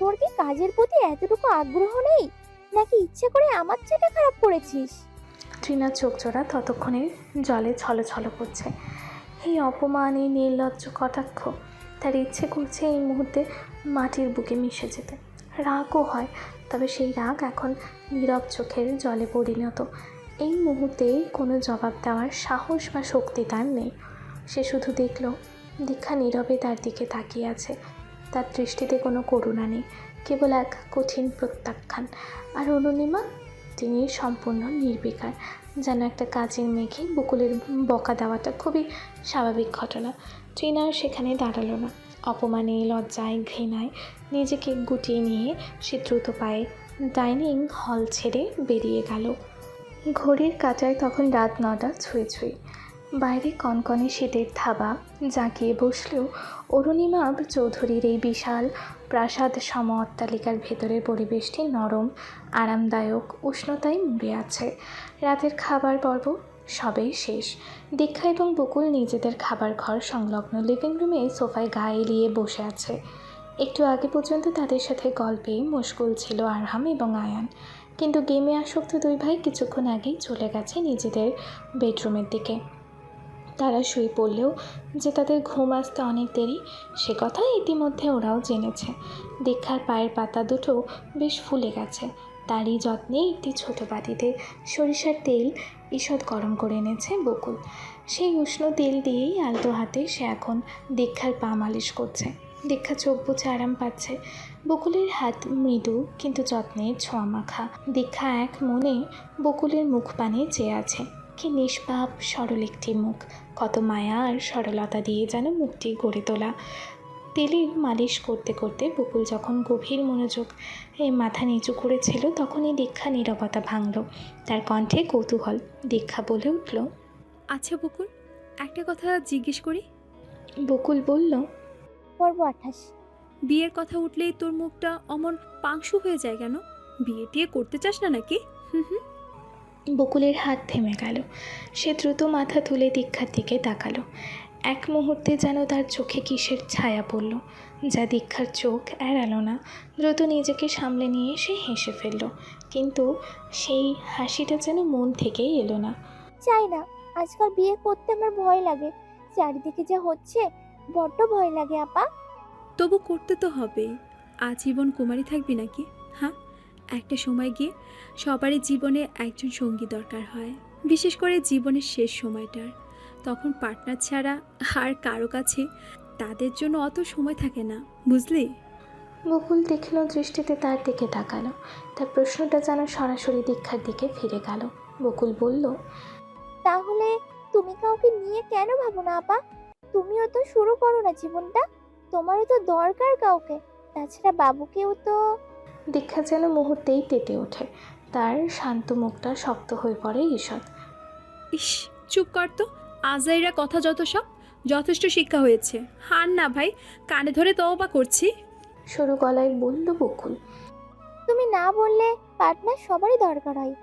তোর কি কাজের প্রতি এতটুকু আগ্রহ নেই, নাকি ইচ্ছে করে আমার চাটা খারাপ করেছিস? তৃণার চোখ জোড়া ততক্ষণে জলে ছলছল করছে। এই অপমান, এই নির্লজ্জ কটাক্ষ, তার ইচ্ছে করছে এই মুহূর্তে মাটির বুকে মিশে যেতে। রাগও হয়, তবে সেই রাগ এখন নীরব চোখের জলে পরিণত। এই মুহূর্তে কোনো জবাব দেওয়ার সাহস বা শক্তি তার নেই। সে শুধু দেখল দীক্ষা নীরবে তার দিকে তাকিয়ে আছে। তার দৃষ্টিতে কোনো করুণা নেই, কেবল এক কঠিন প্রত্যাখ্যান। আর অরুণিমা, তিনি সম্পূর্ণ নির্বিকার, যেন একটা কাজের মেঘে বকুলের বকা দেওয়াটা খুবই স্বাভাবিক ঘটনা। তৃণা সেখানে দাঁড়ালো না। অপমানে, লজ্জায়, ঘৃণায় নিজেকে গুটিয়ে নিয়ে সে দ্রুত পায়ে ডাইনিং হল ছেড়ে বেরিয়ে গেল। ঘড়ির কাঁটায় তখন রাত 9টা ছুঁই ছুঁই। বাইরে কনকনে শীতের থাবা জাঁকিয়ে বসলেও অরুণিমা চৌধুরীর এই বিশাল প্রাসাদ সম অট্টালিকার ভেতরের পরিবেশটি নরম, আরামদায়ক উষ্ণতায় মুড়ে আছে। রাতের খাবার পর্ব সবেই শেষ। দীক্ষা এবং বকুল নিজেদের খাবার ঘর সংলগ্ন লিভিং রুমে সোফায় গায়ে এলিয়ে বসে আছে। একটু আগে পর্যন্ত তাদের সাথে গল্পে মশগুল ছিল আরহাম এবং আয়ান, কিন্তু গেমে আসক্ত দুই ভাই কিছুক্ষণ আগেই চলে গেছে নিজেদের বেডরুমের দিকে। তারা শুয়ে পড়লেও যে তাদের ঘুম আসতে অনেক দেরি, সে কথা ইতিমধ্যে ওরাও জেনেছে। দীক্ষার পায়ের পাতা দুটো বেশ ফুলে গেছে। তারই যত্নে একটি ছোট বাটিতে সরিষার তেল ঈষৎ গরম করে এনেছে বকুল। সেই উষ্ণ তেল দিয়েই আলতো হাতে সে এখন দীক্ষার পা মালিশ করছে। দীক্ষা চোখ বুজে আরাম পাচ্ছে। বকুলের হাত মৃদু কিন্তু যত্নের ছোঁয়া মাখা। দীক্ষা এক মনে বকুলের মুখ পানে চেয়ে আছে। কি নিষ্পাপ সরল একটি মুখ, কত মায়া আর সরলতা দিয়ে যেন মুখটি গড়ে তোলা। তেলের মালিশ করতে করতে বকুল যখন গভীর মনোযোগ মাথা নিচু করেছিল, তখনই দীক্ষা নীরবতা ভাঙল। তার কণ্ঠে কৌতূহল। দীক্ষা বলে উঠল, আচ্ছা বকুল, একটা কথা জিজ্ঞেস করি। বকুল বলল, পর্ব 28। বিয়ের কথা উঠলেই তোর মুখটা অমন পাংশু হয়ে যায় কেন? বিয়ে টিয়ে করতে চাস না নাকি? হুম হুম। বকুলের হাত থেমে গেল। সে দ্রুত মাথা তুলে দীক্ষার দিকে তাকালো। এক মুহূর্তে যেন তার চোখে কিসের ছায়া পড়ল, যা দীক্ষার চোখ এড়ালো না। দ্রুত নিজেকে সামলে নিয়ে সে হেসে ফেলল, কিন্তু সেই হাসিটা যেন মন থেকেই এলো না। চাই না, আজকাল বিয়ে করতে আমার ভয় লাগে। চারিদিকে যা হচ্ছে বড্ড ভয় লাগে আপা। তবু করতে তো হবেই। আজীবন কুমারী থাকবি নাকি? হ্যাঁ, একটা সময় গিয়ে সবারই জীবনে একজন সঙ্গী দরকার হয়, বিশেষ করে জীবনের শেষ সময়টার। তখন পার্টনার ছাড়া আর কারো কাছে তাদের জন্য অত সময় থাকে না, বুঝলি? বকুল তীক্ষ্ণ দৃষ্টিতে তার দিকে তাকালো। তার প্রশ্নটা যেন সরাসরি দীক্ষার দিকে ফিরে গেল। বকুল বলল, তাহলে তুমি কাউকে নিয়ে কেন ভাবো না আপা? তুমিও তো শুরু করো না জীবনটা, তোমারও তো দরকার কাউকে। তাছাড়া বাবুকেও তো। দীক্ষা যেন মুহূর্তেই তেতে ওঠে। তার শান্ত মুখটা শক্ত হয়ে পড়ে ঈষৎ। ইস, চুপ কর তো। আজাইরা কথা যত সব, যথেষ্ট শিক্ষা হয়েছে। হার না ভাই, কানে ধরে তওবা করছি। সরু গলায় বলল বকুল। তুমি না বললে পার্টনার সবারই দরকার হয়।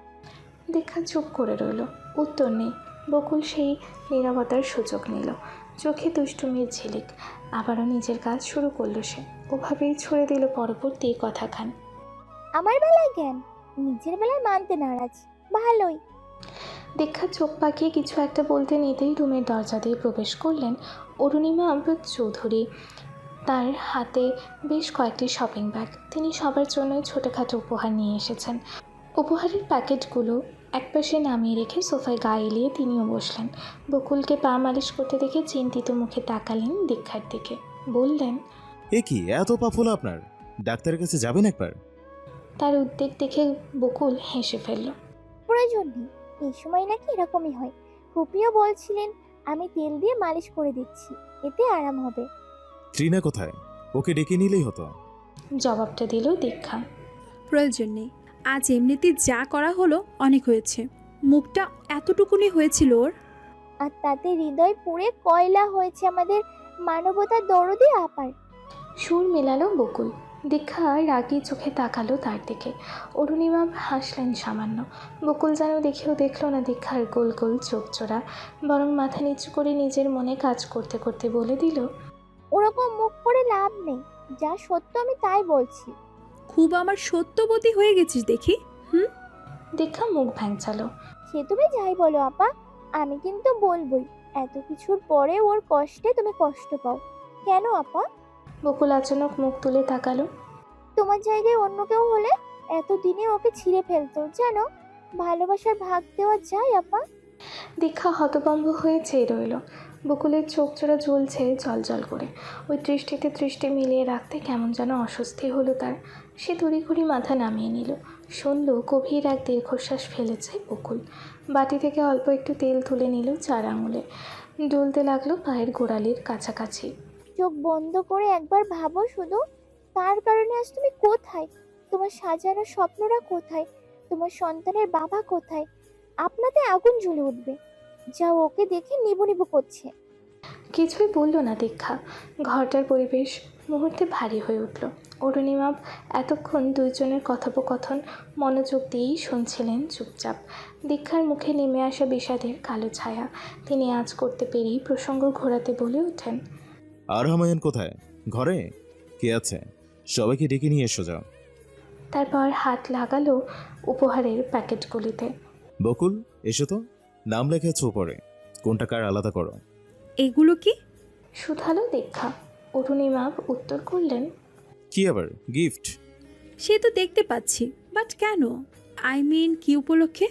দীক্ষা চুপ করে রইল, উত্তর নেই। বকুল সেই নীরবতার সুযোগ নিল। চোখে দুষ্টুমির ঝিলিক। আবারও নিজের কাজ শুরু করলো সে। ওভাবেই ছুড়ে দিল পরবর্তী কথাখান। আমার বেলায় জ্ঞান, নিজের বেলায় মানতে নারাজ। ভালোই। দীক্ষা চোখ পাকিয়ে কিছু একটা বলতে নিতেই রুমের দরজা দিয়ে প্রবেশ করলেন অরুণিমা আমরত চৌধুরী। তার হাতে বেশ কয়েকটি শপিং ব্যাগ। তিনি সবার জন্যই ছোটোখাটো উপহার নিয়ে এসেছেন। উপহারের প্যাকেটগুলো একপাশে নামিয়ে রেখে সোফায় গায়ে এলিয়ে তিনিও বসলেন। বকুলকে পা মালিশ করতে দেখে চিন্তিত মুখে তাকালেন দীক্ষার দিকে। বললেন, এ কি এত পা ফোলা আপনার? ডাক্তারের কাছে যাবেন একবার। তার উদ্বেগ দেখে বকুল হেসে ফেলল। প্রয়োজন নেই, এই সময় নাকি এরকমই হয়। ফুপিও বলছিলেন আমি তেল দিয়ে মালিশ করে দিচ্ছি, এতে আরাম হবে। ত্রিনা কোথায়? ওকে ডেকে নিলেই হতো। জবাবটা দিল দীক্ষা। প্রয়োজন নেই, আজ এমনিতে যা করা হলো অনেক হয়েছে। মুখটা এতটুকুনি হয়েছিল ওর। আর তাতে হৃদয় পুড়ে কয়লা হয়েছে আমাদের মানবতার দরদে আপার। সুর মেলালো বকুল। দীক্ষা রাগী চোখে তাকালো তার দিকে। অরুণিমা হাসলেন সামান্য। বকুল যেন দেখেও দেখল না দীক্ষার গোল গোল চোখ জোড়া, বরং মাথা নিচু করে নিজের মনে কাজ করতে করতে বলে দিল, ওরকম মুখ করে লাভ নেই, যা সত্য আমি তাই বলছি। খুব আমার সত্যবতী হয়ে গেছিস দেখি। দীক্ষা মুখ ভ্যাংচালো। সে তুমি যাই বলো আপা, আমি কিন্তু বলবই। এত কিছুর পরে ওর কষ্টে তুমি কষ্ট পাও কেন আপা? বকুল আচানক মুখ তুলে তাকালো। তোমার জায়গায় অন্য কেউ হলে এতদিনে ওকে ছিঁড়ে ফেলতো, জানো? ভালোবাসার ভাগ দেওয়া যায় আপা? দীক্ষা হতভম্ব হয়ে চেয়ে রইল। বকুলের চোখ জোড়া জ্বলছে জল জল করে। ওই দৃষ্টিতে দৃষ্টি মিলিয়ে রাখতে কেমন যেন অস্বস্তি হলো তার। সে তড়িঘড়ি মাথা নামিয়ে নিল। শুনল গভীর এক দীর্ঘশ্বাস ফেলেছে বকুল। বাটি থেকে অল্প একটু তেল তুলে নিল 4 আঙুলে। ডলতে লাগলো পায়ের গোড়ালির কাছাকাছি। চোখ বন্ধ করে একবার ভাবো শুধু, তার কারণে আজ তুমি কোথায়? তোমার সাজানো স্বপ্নরা কোথায়? তোমার সন্তানের বাবা কোথায়? আপনাতে আগুন জ্বলে উঠবে, যা ওকে দেখে নিবু নিবু করছে। কিছুই বলল না দীক্ষা। ঘরটার পরিবেশ মুহূর্তে ভারী হয়ে উঠল। অরুণিমা এতক্ষণ দুইজনের কথোপকথন মনোযোগ দিয়েই শুনছিলেন চুপচাপ। দীক্ষার মুখে নেমে আসা বিষাদের কালো ছায়া। তিনি আজ করতে পেরেই প্রসঙ্গ ঘোরাতে বলে ওঠেন, আর হামায়ন কোথায়? ঘরে? কে আছে? সবাইকে ডেকে নিয়ে এসো যাও। তারপর হাত লাগালো উপহারের প্যাকেটগুলিতে। বকুল, এসো তো। নাম লেখেছো উপরে, কোনটা কার আলাদা করো। এগুলো কি? শুধালো দীক্ষা। অরুণিমা উত্তর করলেন, কি আবার গিফট? সে তো দেখতে পাচ্ছি, বাট কেন? আই মিন কি উপলক্ষে?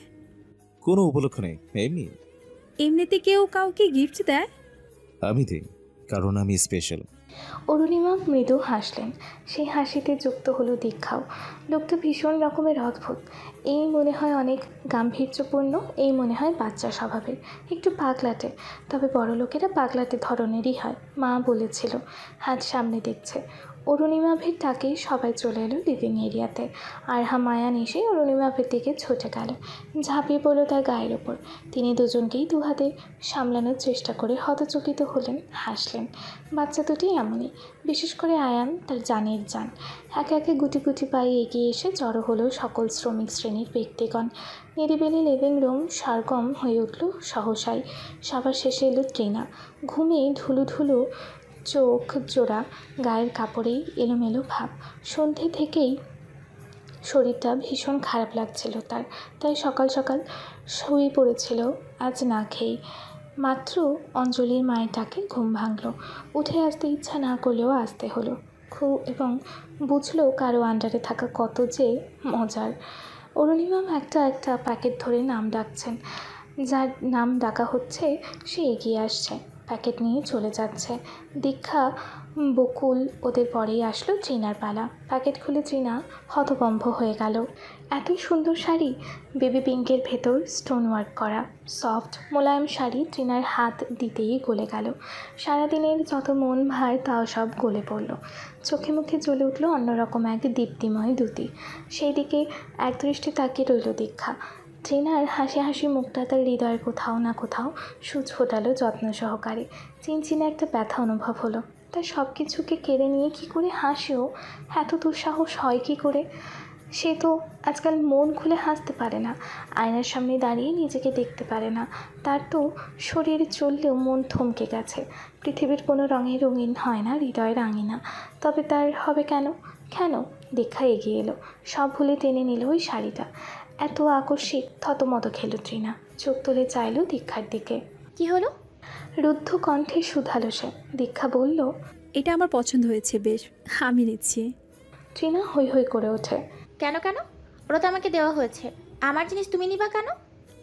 কোনো উপলক্ষ নেই, এমনি। এমনিতে কেউ কাউকে গিফট দেয়? আমি দিই, কারণ আমি স্পেশাল। অরুণিমা মৃদু হাসলেন। সেই হাসিতে যুক্ত হলো দীক্ষাও। লোকটা ভীষণ রকমের অদ্ভুত। এই মনে হয় অনেক গাম্ভীর্যপূর্ণ, এই মনে হয় বাচ্চা স্বভাবের, একটু পাগলাটে। তবে বড় লোকেরা পাগলাটে ধরনেরই হয়, মা বলেছিল। হাত সামনে দেখছে। অরুণিমাভের ডাকেই সবাই চলে এলো লিভিং এরিয়াতে। আর মায়ান এসে অরুণিমাভের দিকে ছুটে গেল, ঝাঁপিয়ে পড়লো তার গায়ের ওপর। তিনি দুজনকেই দুহাতে সামলানোর চেষ্টা করে হতচকিত হলেন, হাসলেন। বাচ্চা দুটি এমনই, বিশেষ করে আয়ান তার জানের জান। একে একে গুটি গুটি পায়ে এগিয়ে এসে জড়ো হলো সকল শ্রমিক শ্রেণীর ব্যক্তিগণ। নিরিবিলি লিভিং রুম সরগম হয়ে উঠল সহসাই। সবার শেষে এলো ট্রিনা। ঘুমে ঢুলু ঢুলু চোখ জোড়া, গায়ের কাপড়েই এলোমেলো ভাব। সন্ধে থেকেই শরীরটা ভীষণ খারাপ লাগছিল তার, তাই সকাল সকাল শুয়ে পড়েছিল আজ না খেয়েই। মাত্র অঞ্জলির মায়ের ডাকে ঘুম ভাঙল। উঠে আসতে ইচ্ছা না করলেও আসতে হলো। এবং বুঝলো কারো আন্ডারে থাকা কত যে মজার। অরুণিমা একটা একটা প্যাকেট ধরে নাম ডাকছেন। যার নাম ডাকা হচ্ছে সে এগিয়ে আসছে, প্যাকেট নিয়ে চলে যাচ্ছে। দীক্ষা, বকুল ওদের পরেই আসলো ট্রিনার পালা। প্যাকেট খুলে ট্রিনা হতভম্ব হয়ে গেল। এত সুন্দর শাড়ি, বেবি পিঙ্কের ভেতর স্টোন ওয়ার্ক করা, সফট মোলায়েম শাড়ি ট্রিনার হাত দিতেই গলে গেল। সারাদিনের যত মন ভার তাও সব গলে পড়ল। চোখে মুখে জ্বলে উঠল অন্যরকম এক দীপ্তিময় দ্যুতি। সেই দিকে একদৃষ্টি তাকিয়ে রইল দীক্ষা। ট্রিনার হাসি হাসি মুখটা তার হৃদয়ের কোথাও না কোথাও সূচ ফোটালো যত্ন সহকারে। চিনচিনে একটা ব্যথা অনুভব হলো। তার সব কিছুকে কেড়ে নিয়ে কী করে হাসেও এত দুঃসাহস হয় কী করে? সে তো আজকাল মন খুলে হাসতে পারে না, আয়নার সামনে দাঁড়িয়ে নিজেকে দেখতে পারে না। তার তো শরীর চললেও মন থমকে গেছে। পৃথিবীর কোনো রঙে রঙিন হয় না হৃদয়ের আঙিনা। তবে তার হবে কেন? কেন? দীক্ষা এগিয়ে এলো, সব ভুলে টেনে নিল ওই শাড়িটা। এত আকস্মিক থতমত খেল ট্রিনা। চোখ তুলে চাইল দীক্ষার দিকে। কি হলো? রুদ্ধ কণ্ঠে শুধালো সে। দীক্ষা বলল, এটা আমার পছন্দ হয়েছে, বেশ, আমি নিচ্ছি। ট্রিনা হৈ হৈ করে ওঠে। কেন কেন? ওরা তো আমাকে দেওয়া হয়েছে, আমার জিনিস তুমি নিবা কেন?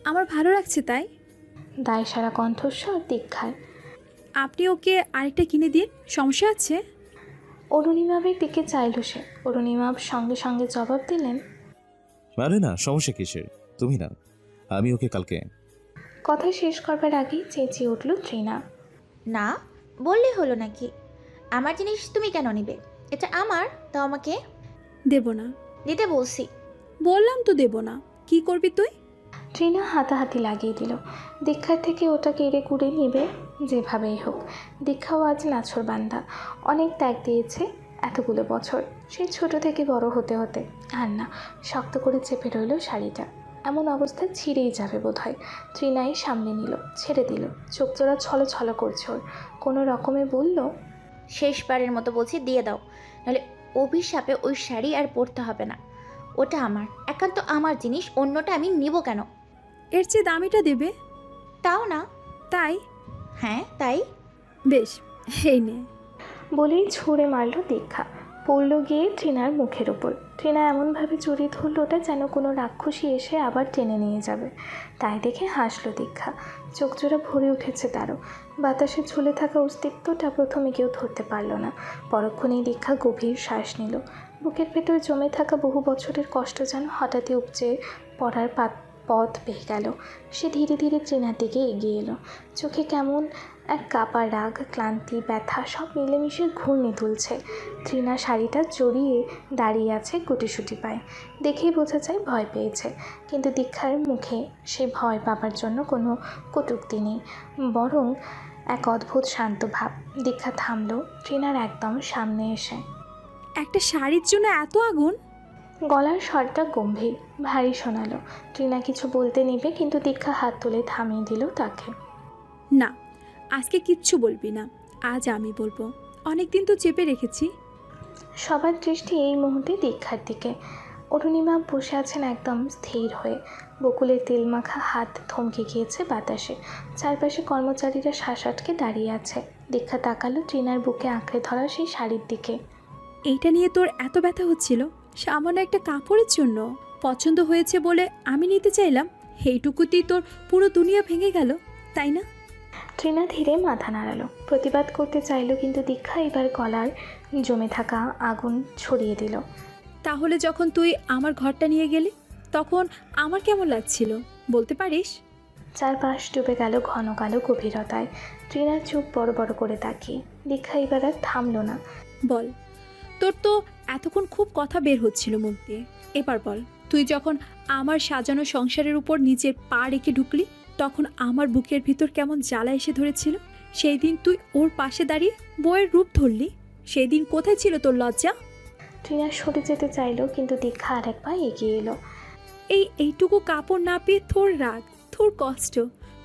আমার ভালো লাগছে তাই। দায়সারা কণ্ঠস্বর দীক্ষার। আপনি ওকে আরেকটা কিনে দিন, সমস্যা আছে? অরুণিমাবের দিকে চাইল সে। অরুণিমাব সঙ্গে সঙ্গে জবাব দিলেন, আরে না, সমস্যা কিসের? তুমি না, আমি ওকে কালকে। কথা শেষ করবার আগেই চেঁচিয়ে উঠল ট্রিনা। না বললেই হলো নাকি? আমার জিনিস তুমি কেন নিবে? এটা আমার, তাও আমাকে দেব না। দিতে বলছি। বললাম তো দেব না। কি করবি তুই? ট্রিনা হাতাহাতি লাগিয়ে দিল। দীক্ষার থেকে ওটা কেড়ে কুড়ে নেবে যেভাবেই হোক। দীক্ষাও আজ নাছর বান্দা, অনেক ত্যাগ দিয়েছে এতগুলো বছর। সে ছোট থেকে বড় হতে হতে আর না, শক্ত করে চেপে রইল শাড়িটা। এমন অবস্থায় ছিঁড়েই যাবে বোধ হয়। ট্রিনাই সামনে নিল, ছেড়ে দিল। চোখ জোড়া ছলো ছলো করছে ওর। কোনো রকমে বলল, শেষবারের মতো বলছি দিয়ে দাও, নাহলে অভিশাপে ওই শাড়ি আর পরতে হবে না। ওটা আমার, একান্ত আমার জিনিস, অন্যটা আমি নিব কেন? এর চেয়ে দামিটা দেবে। তাও না। তাই? হ্যাঁ তাই। বেশ, এই নে। বলেই ছুঁড়ে মারল দীক্ষা। পড়ল গিয়ে ট্রিনার মুখের ওপর। ট্রিনা এমনভাবে জড়িয়ে ধরল ওটা যেন কোনো রাক্ষসী এসে আবার টেনে নিয়ে যাবে। তাই দেখে হাসলো দীক্ষা। চোখ জোড়া ভরে উঠেছে তারও। বাতাসে ঝুলে থাকা অস্তিত্বটা প্রথমে কেউ ধরতে পারল না। পরক্ষণেই দীক্ষা গভীর শ্বাস নিল। বুকের ভেতর জমে থাকা বহু বছরের কষ্ট যেন হঠাৎই উপচে পড়ার পথ পেয়ে গেল। সে ধীরে ধীরে ট্রিনার দিকে এগিয়ে এলো। চোখে কেমন এক কাপা রাগ, ক্লান্তি, ব্যথা সব মিলেমিশে ঘূর্ণি তুলছে। ট্রিনা শাড়িটা জড়িয়ে দাঁড়িয়ে আছে গুটিসুটি পায়ে। দেখেই বোঝা যায় ভয় পেয়েছে, কিন্তু দীক্ষার মুখে সে ভয় পাবার জন্য কোনো কটূক্তি নেই, বরং এক অদ্ভুত শান্ত ভাব। দীক্ষা থামল ট্রিনার একদম সামনে এসে। একটা শাড়ির জন্য এত আগুন? গলার স্বরটা গম্ভীর, ভারী শোনালো। ট্রিনা কিছু বলতে নিবে, কিন্তু দীক্ষা হাত তুলে থামিয়ে দিল তাকে। না, আজকে কিচ্ছু বলবি না, আজ আমি বলবো। অনেকদিন তো চেপে রেখেছি। সবার দৃষ্টি এই মুহূর্তে দীক্ষার দিকে। অরুণিমা বসে আছেন একদম স্থির হয়ে। বকুলের তেলমাখা হাত থমকে গিয়েছে বাতাসে। চারপাশে কর্মচারীরা শ্বাস আটকে দাঁড়িয়ে আছে। দীক্ষা তাকালো ট্রিনার বুকে আঁকড়ে ধরা সেই শাড়ির দিকে। এইটা নিয়ে তোর এত ব্যথা হচ্ছিল সামান্য একটা কাপড়ের জন্য? পছন্দ হয়েছে বলে আমি নিতে চাইলাম, এইটুকুতেই তোর পুরো দুনিয়া ভেঙে গেল, তাই না? ট্রিনা ধীরে মাথা নাড়ালো, প্রতিবাদ করতে চাইলো, কিন্তু দীক্ষা এবার গলার জমে থাকা আগুন ছড়িয়ে দিল। তাহলে যখন তুই আমার ঘরটা নিয়ে গেলি তখন আমার কেমন লাগছিল বলতে পারিস? চারপাশ ডুবে গেল ঘন কালো গভীরতায়। ট্রিনার চোখ বড় বড় করে তাকিয়ে। দীক্ষা এবার আর থামলো না। বল, তোর তো এতক্ষণ খুব কথা বের হচ্ছিল মুখ দিয়ে, এবার বল, তুই যখন আমার সাজানো সংসারের উপর নিজের পা রেখে ঢুকলি তখন আমার বুকের ভিতর কেমন জ্বালা এসে ধরেছিল? সেই দিন তুই ওর পাশে দাঁড়িয়ে বউয়ের রূপ ধরলি, সেই দিন কোথায় ছিল তোর লজ্জা? ট্রিনা সরে যেতে চাইলো, কিন্তু দীক্ষা আর এক পা এগিয়ে এলো। এইটুকু কাপড় না পেয়ে তোর রাগ, তোর কষ্ট,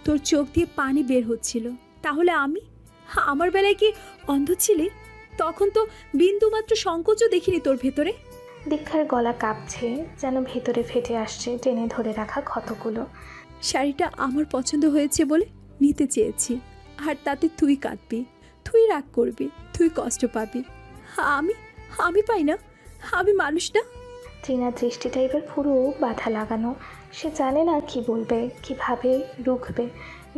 তোর চোখ দিয়ে পানি বের হচ্ছিল। তাহলে আমি, আমার বেলায় কি অন্ধ ছিলি? তখন তো বিন্দুমাত্র সংকোচও দেখিনি তোর ভেতরে। দীক্ষার গলা কাঁপছে, যেন ভেতরে ফেটে আসছে টেনে ধরে রাখা ক্ষতগুলো। শাড়িটা আমার পছন্দ হয়েছে বলে নিতে চেয়েছি, আর তাতে তুই কাঁদবি, তুই রাগ করবি, তুই কষ্ট পাবি। আমি আমি পাই না? আমি মানুষ না? ট্রিনার দৃষ্টিটা এবার পুরো বাধা লাগানো। সে জানে না কি বলবে, কিভাবে রুখবে।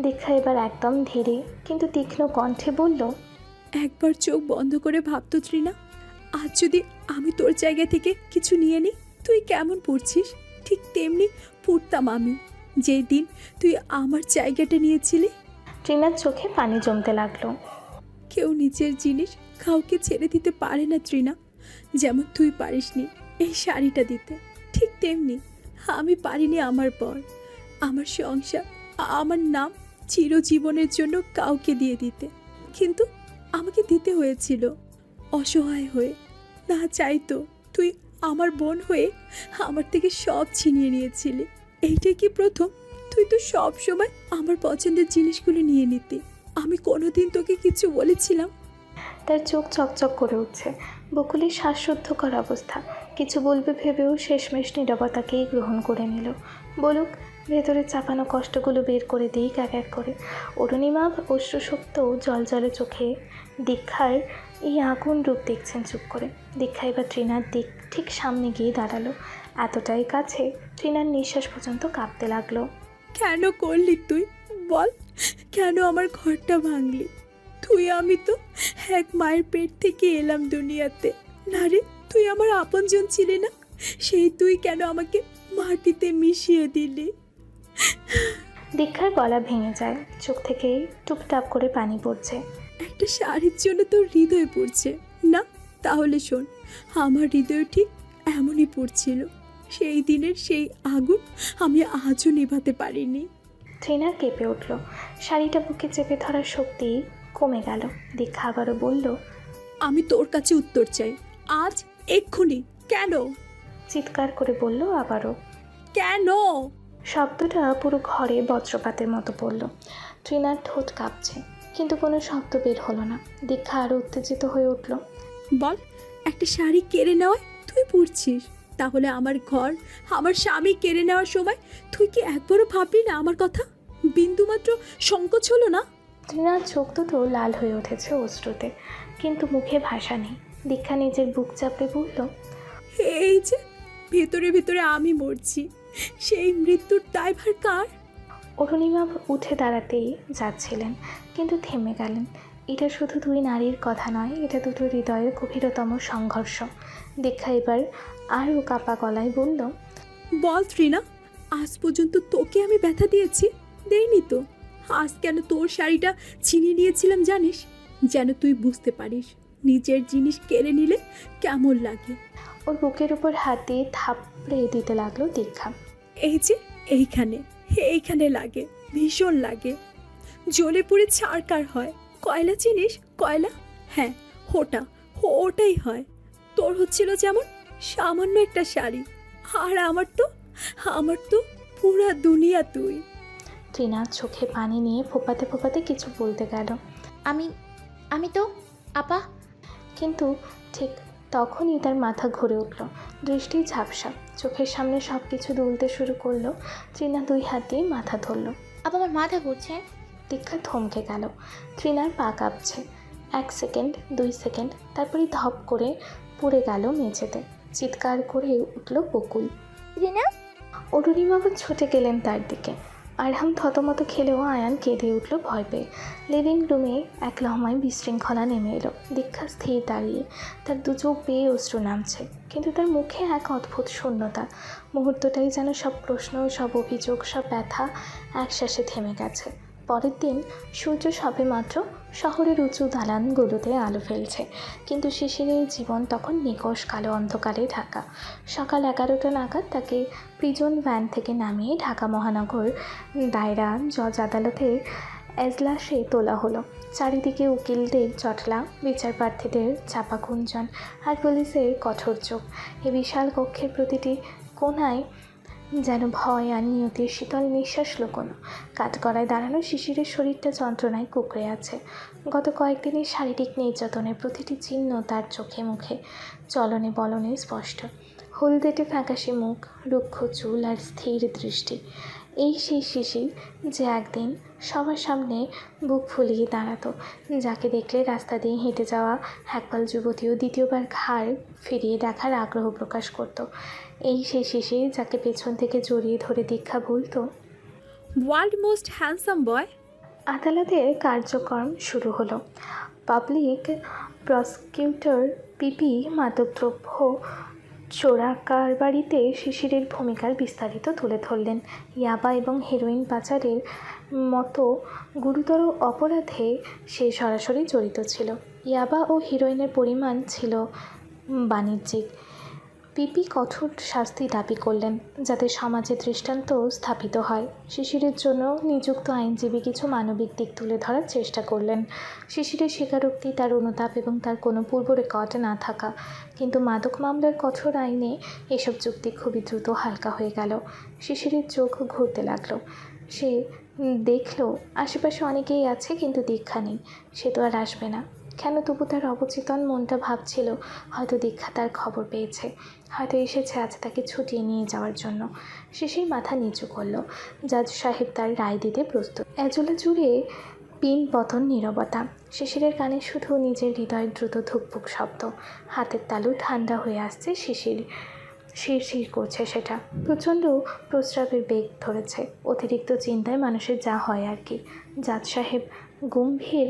দীক্ষা এবার একদম ধীরে কিন্তু তীক্ষ্ণ কণ্ঠে বলল, একবার চোখ বন্ধ করে ভাবতো ত্রিনা, আজ যদি আমি তোর জায়গা থেকে কিছু নিয়ে নিই তুই কেমন পড়ছিস? ঠিক তেমনি পড়তাম আমি যেই দিন তুই আমার জায়গাটা নিয়েছিলি। ট্রিনার চোখে পানি জমতে লাগলো। কেউ নিজের জিনিস কাউকে ছেড়ে দিতে পারে না ত্রিনা। যেমন তুই পারিসনি এই শাড়িটা দিতে, ঠিক তেমনি আমি পারিনি আমার পর, আমার সংসার, আমার নাম চিরজীবনের জন্য কাউকে দিয়ে দিতে। কিন্তু আমাকে দিতে হয়েছিল অসহায় হয়ে। না চাইতো তুই আমার বোন হয়ে আমার থেকে সব ছিনিয়ে নিয়েছিলি। এইটাই কি প্রথম? তুই তো সব সময় আমার পছন্দের জিনিসগুলো নিয়ে নিতি। আমি কোনোদিন তোকে কিছু বলেছিলাম? তার চোখ চকচক করে উঠছে। বকুলের শ্বাসরুদ্ধকর অবস্থা। কিছু বলবে ভেবেও শেষমেশ নীরবতাকেই গ্রহণ করে নিল। বলুক, ভেতরে চাপানো কষ্টগুলো বের করে দিই এক এক করে। অরুণিমা অশ্রুসক্ত জলজলে চোখে দীক্ষার এই আগুন রূপ দেখছেন চুপ করে। দীক্ষা এবার ট্রিনার দিক ঠিক সামনে গিয়ে দাঁড়ালো, এতটাই কাছে ট্রিনার নিঃশ্বাস পর্যন্ত কাঁপতে লাগলো। কেন করলি তুই? বল, কেন আমার ঘরটা ভাঙলি? আমি তো এক মায়ের পেট থেকে এলাম দুনিয়াতে। না রে, তুই আমার আপনজন ছিলি না? সেই তুই কেন আমাকে মাটিতে মিশিয়ে দিলি? দীক্ষার গলা ভেঙে যায়, চোখ থেকে টুপটাপ করে পানি পড়ছে। একটা শাড়ির জন্য তোর হৃদয় পড়ছে না? তাহলে শোন, আমার হৃদয় ঠিক এমনই পড়ছিল। সেই দিনের সেই আগুন আমি আজও নেভাতে পারিনি। ট্রিনা কেঁপে উঠল, শাড়িটা বুকে চেপে ধরার শক্তি কমে গেল। দীক্ষা আবারও বলল, আমি তোর কাছে উত্তর চাই, আজ, এক্ষুনি। কেন? চিৎকার করে বলল আবারও, কেন? শব্দটা পুরো ঘরে বজ্রপাতের মতো পড়ল। ট্রিনার ঠোঁট কাঁপছে, কিন্তু কোনো শব্দ বের হলো না। দীক্ষা আরও উত্তেজিত হয়ে উঠল। বল, একটা শাড়ি কেড়ে নেওয়ায় তুই পড়ছিস, তাহলে আমার ঘর, আমার স্বামী কেড়ে নেওয়ার সময় তুই কি একবারও ভাবলি না আমার কথা? বিন্দুমাত্র সংকোচ হলো না? ট্রিনার চোখ দুটো লাল হয়ে উঠেছে অশ্রুতে, কিন্তু মুখে ভাষা নেই। দীক্ষা নিজের বুক চাপড়ে বলল, এই যে ভেতরে ভেতরে আমি মরছি, সেই মৃত্যুর দায়ভার কার? অরুণিমা উঠে দাঁড়াতেই যাচ্ছিলেন, কিন্তু থেমে গেলেন। এটা শুধু দুই নারীর কথা নয়, এটা দুটো হৃদয়ের গভীরতম সংঘর্ষ। দীক্ষা এবার আরও কাপা গলায় বলল, বল ত্রিনা, আজ পর্যন্ত তোকে আমি ব্যথা দিয়েছি? দেইনি তো। আজ কেন তোর শাড়িটা ছিনিয়ে নিয়েছিলাম জানিস? যেন তুই বুঝতে পারিস নিজের জিনিস কেড়ে নিলে কেমন লাগে। ওর বুকের উপর হাত দিয়ে থাপড়ে দিতে লাগলো দীক্ষা। এই যে এইখানে, এইখানে লাগে, ভীষণ লাগে, জ্বলে পুড়ে ছাড়কার হয়। কয়লা চিনিস? কয়লা? হ্যাঁ, ওটাই হয়। তোর হচ্ছিল যেমন সামান্য একটা শাড়ি, আর আমার তো পুরা দুনিয়া তুই। ট্রিনা চোখে পানি নিয়ে ফোপাতে ফোপাতে কিছু বলতে গেল, আমি আমি তো আপা। কিন্তু ঠিক তখনই তার মাথা ঘুরে উঠল, দৃষ্টি ঝাপসা, চোখের সামনে সব কিছু দুলতে শুরু করলো। ট্রিনা 2 হাত দিয়ে মাথা ধরল। আপা আমার মাথা ঘুরছে। দীক্ষা থমকে গেল। ট্রিনার পা কাঁপছে। 1 সেকেন্ড, 2 সেকেন্ড, তারপরে ধপ করে পড়ে গেল মেঝেতে। চিৎকার করে উঠল বকুল। রিনা, অরুণিবাবু ছুটে গেলেন তার দিকে। আরহাম থতমত খেলেও আয়ান কেঁদে উঠল ভয় পেয়ে। লিভিং রুমে এক লহমায় বিশৃঙ্খলা নেমে এলো। দীক্ষা স্থির দাঁড়িয়ে, তার 2 চোখ বেয়ে অশ্রু নামছে, কিন্তু তার মুখে এক অদ্ভুত শূন্যতা। মুহূর্তটাই যেন সব প্রশ্ন, সব অভিযোগ, সব ব্যথা একশ্বাসে থেমে গেছে। পরের দিন সূর্য সবেমাত্র শহরের উঁচু দালানগুলোতে আলো ফেলছে, কিন্তু শিশিরের জীবন তখন নিকষ কালো অন্ধকারে ঢাকা। সকাল 11টা নাগাদ তাকে প্রিজন ভ্যান থেকে নামিয়ে ঢাকা মহানগর দায়রা জজ আদালতের এজলাসে তোলা হলো। চারিদিকে উকিলদের জটলা, বিচার প্রার্থীদের চাপা গুঞ্জন, আর পুলিশের কঠোর চোখ। এই বিশাল কক্ষের প্রতিটি কোণায় যেন ভয় আর নিয়তির শীতল নিঃশ্বাস লুকোনো। কাঠগড়ায় দাঁড়ানো শিশিরের শরীরটা যন্ত্রণায় কুঁকড়ে আছে। গত কয়েকদিনের শারীরিক নির্যাতনের প্রতিটি চিহ্ন তার চোখে মুখে, চলনে বলনে স্পষ্ট। হলদেটে ফ্যাকাশে মুখ, রুক্ষ চুল আর স্থির দৃষ্টি। এই সেই শিশির যে একদিন সবার সামনে বুক ফুলিয়ে দাঁড়াতো, যাকে দেখলে রাস্তা দিয়ে হেঁটে যাওয়া একপাল যুবতীও দ্বিতীয়বার ঘাড় ফিরিয়ে দেখার আগ্রহ প্রকাশ করত। এই সেই শিশির যাকে পেছন থেকে জড়িয়ে ধরে দীক্ষা বলতো, ওয়ার্ল্ড মোস্ট হ্যান্ডসাম বয়। আদালতের কার্যক্রম শুরু হলো। পাবলিক প্রসিকিউটর পিপি মাদকদ্রব্য চোরাকারবারিতে শিশিরের ভূমিকার বিস্তারিত তুলে ধরলেন। ইয়াবা এবং হেরোইন পাচারের মতো গুরুতর অপরাধে সে সরাসরি জড়িত ছিল। ইয়াবা ও হেরোইনের পরিমাণ ছিল বাণিজ্যিক। পিপি কঠোর শাস্তি দাবি করলেন, যাতে সমাজে দৃষ্টান্ত স্থাপিত হয়। শিশিরের জন্য নিযুক্ত আইনজীবী কিছু মানবিক দিক তুলে ধরার চেষ্টা করলেন। শিশিরের স্বীকারোক্তি, তার অনুতাপ এবং তার কোনো পূর্ব রেকর্ড না থাকা। কিন্তু মাদক মামলার কঠোর আইনে এসব যুক্তি খুবই দ্রুত হালকা হয়ে গেল। শিশিরের চোখ ঘুরতে লাগলো। সে দেখল আশেপাশে অনেকেই আছে, কিন্তু দীক্ষা নেই। সে তো আর আসবে না। কেন তবু তার অবচেতন মনটা ভাবছিল, হয়তো দীক্ষা তার খবর পেয়েছে, হয়তো এসেছে আজ তাকে ছুটিয়ে নিয়ে যাওয়ার জন্য। শিশির মাথা নিচু করলো। জাজ সাহেব তার রায় দিতে প্রস্তুত। এজলা জুড়ে পিন পতন নীরবতা। শিশিরের কানে শুধু নিজের হৃদয়ের দ্রুত ধুকপুক শব্দ। হাতের তালু ঠান্ডা হয়ে আসছে। শিরশির করছে সেটা। প্রচণ্ড প্রস্রাবের বেগ ধরেছে। অতিরিক্ত চিন্তায় মানুষের যা হয় আর কি। জাজ সাহেব গম্ভীর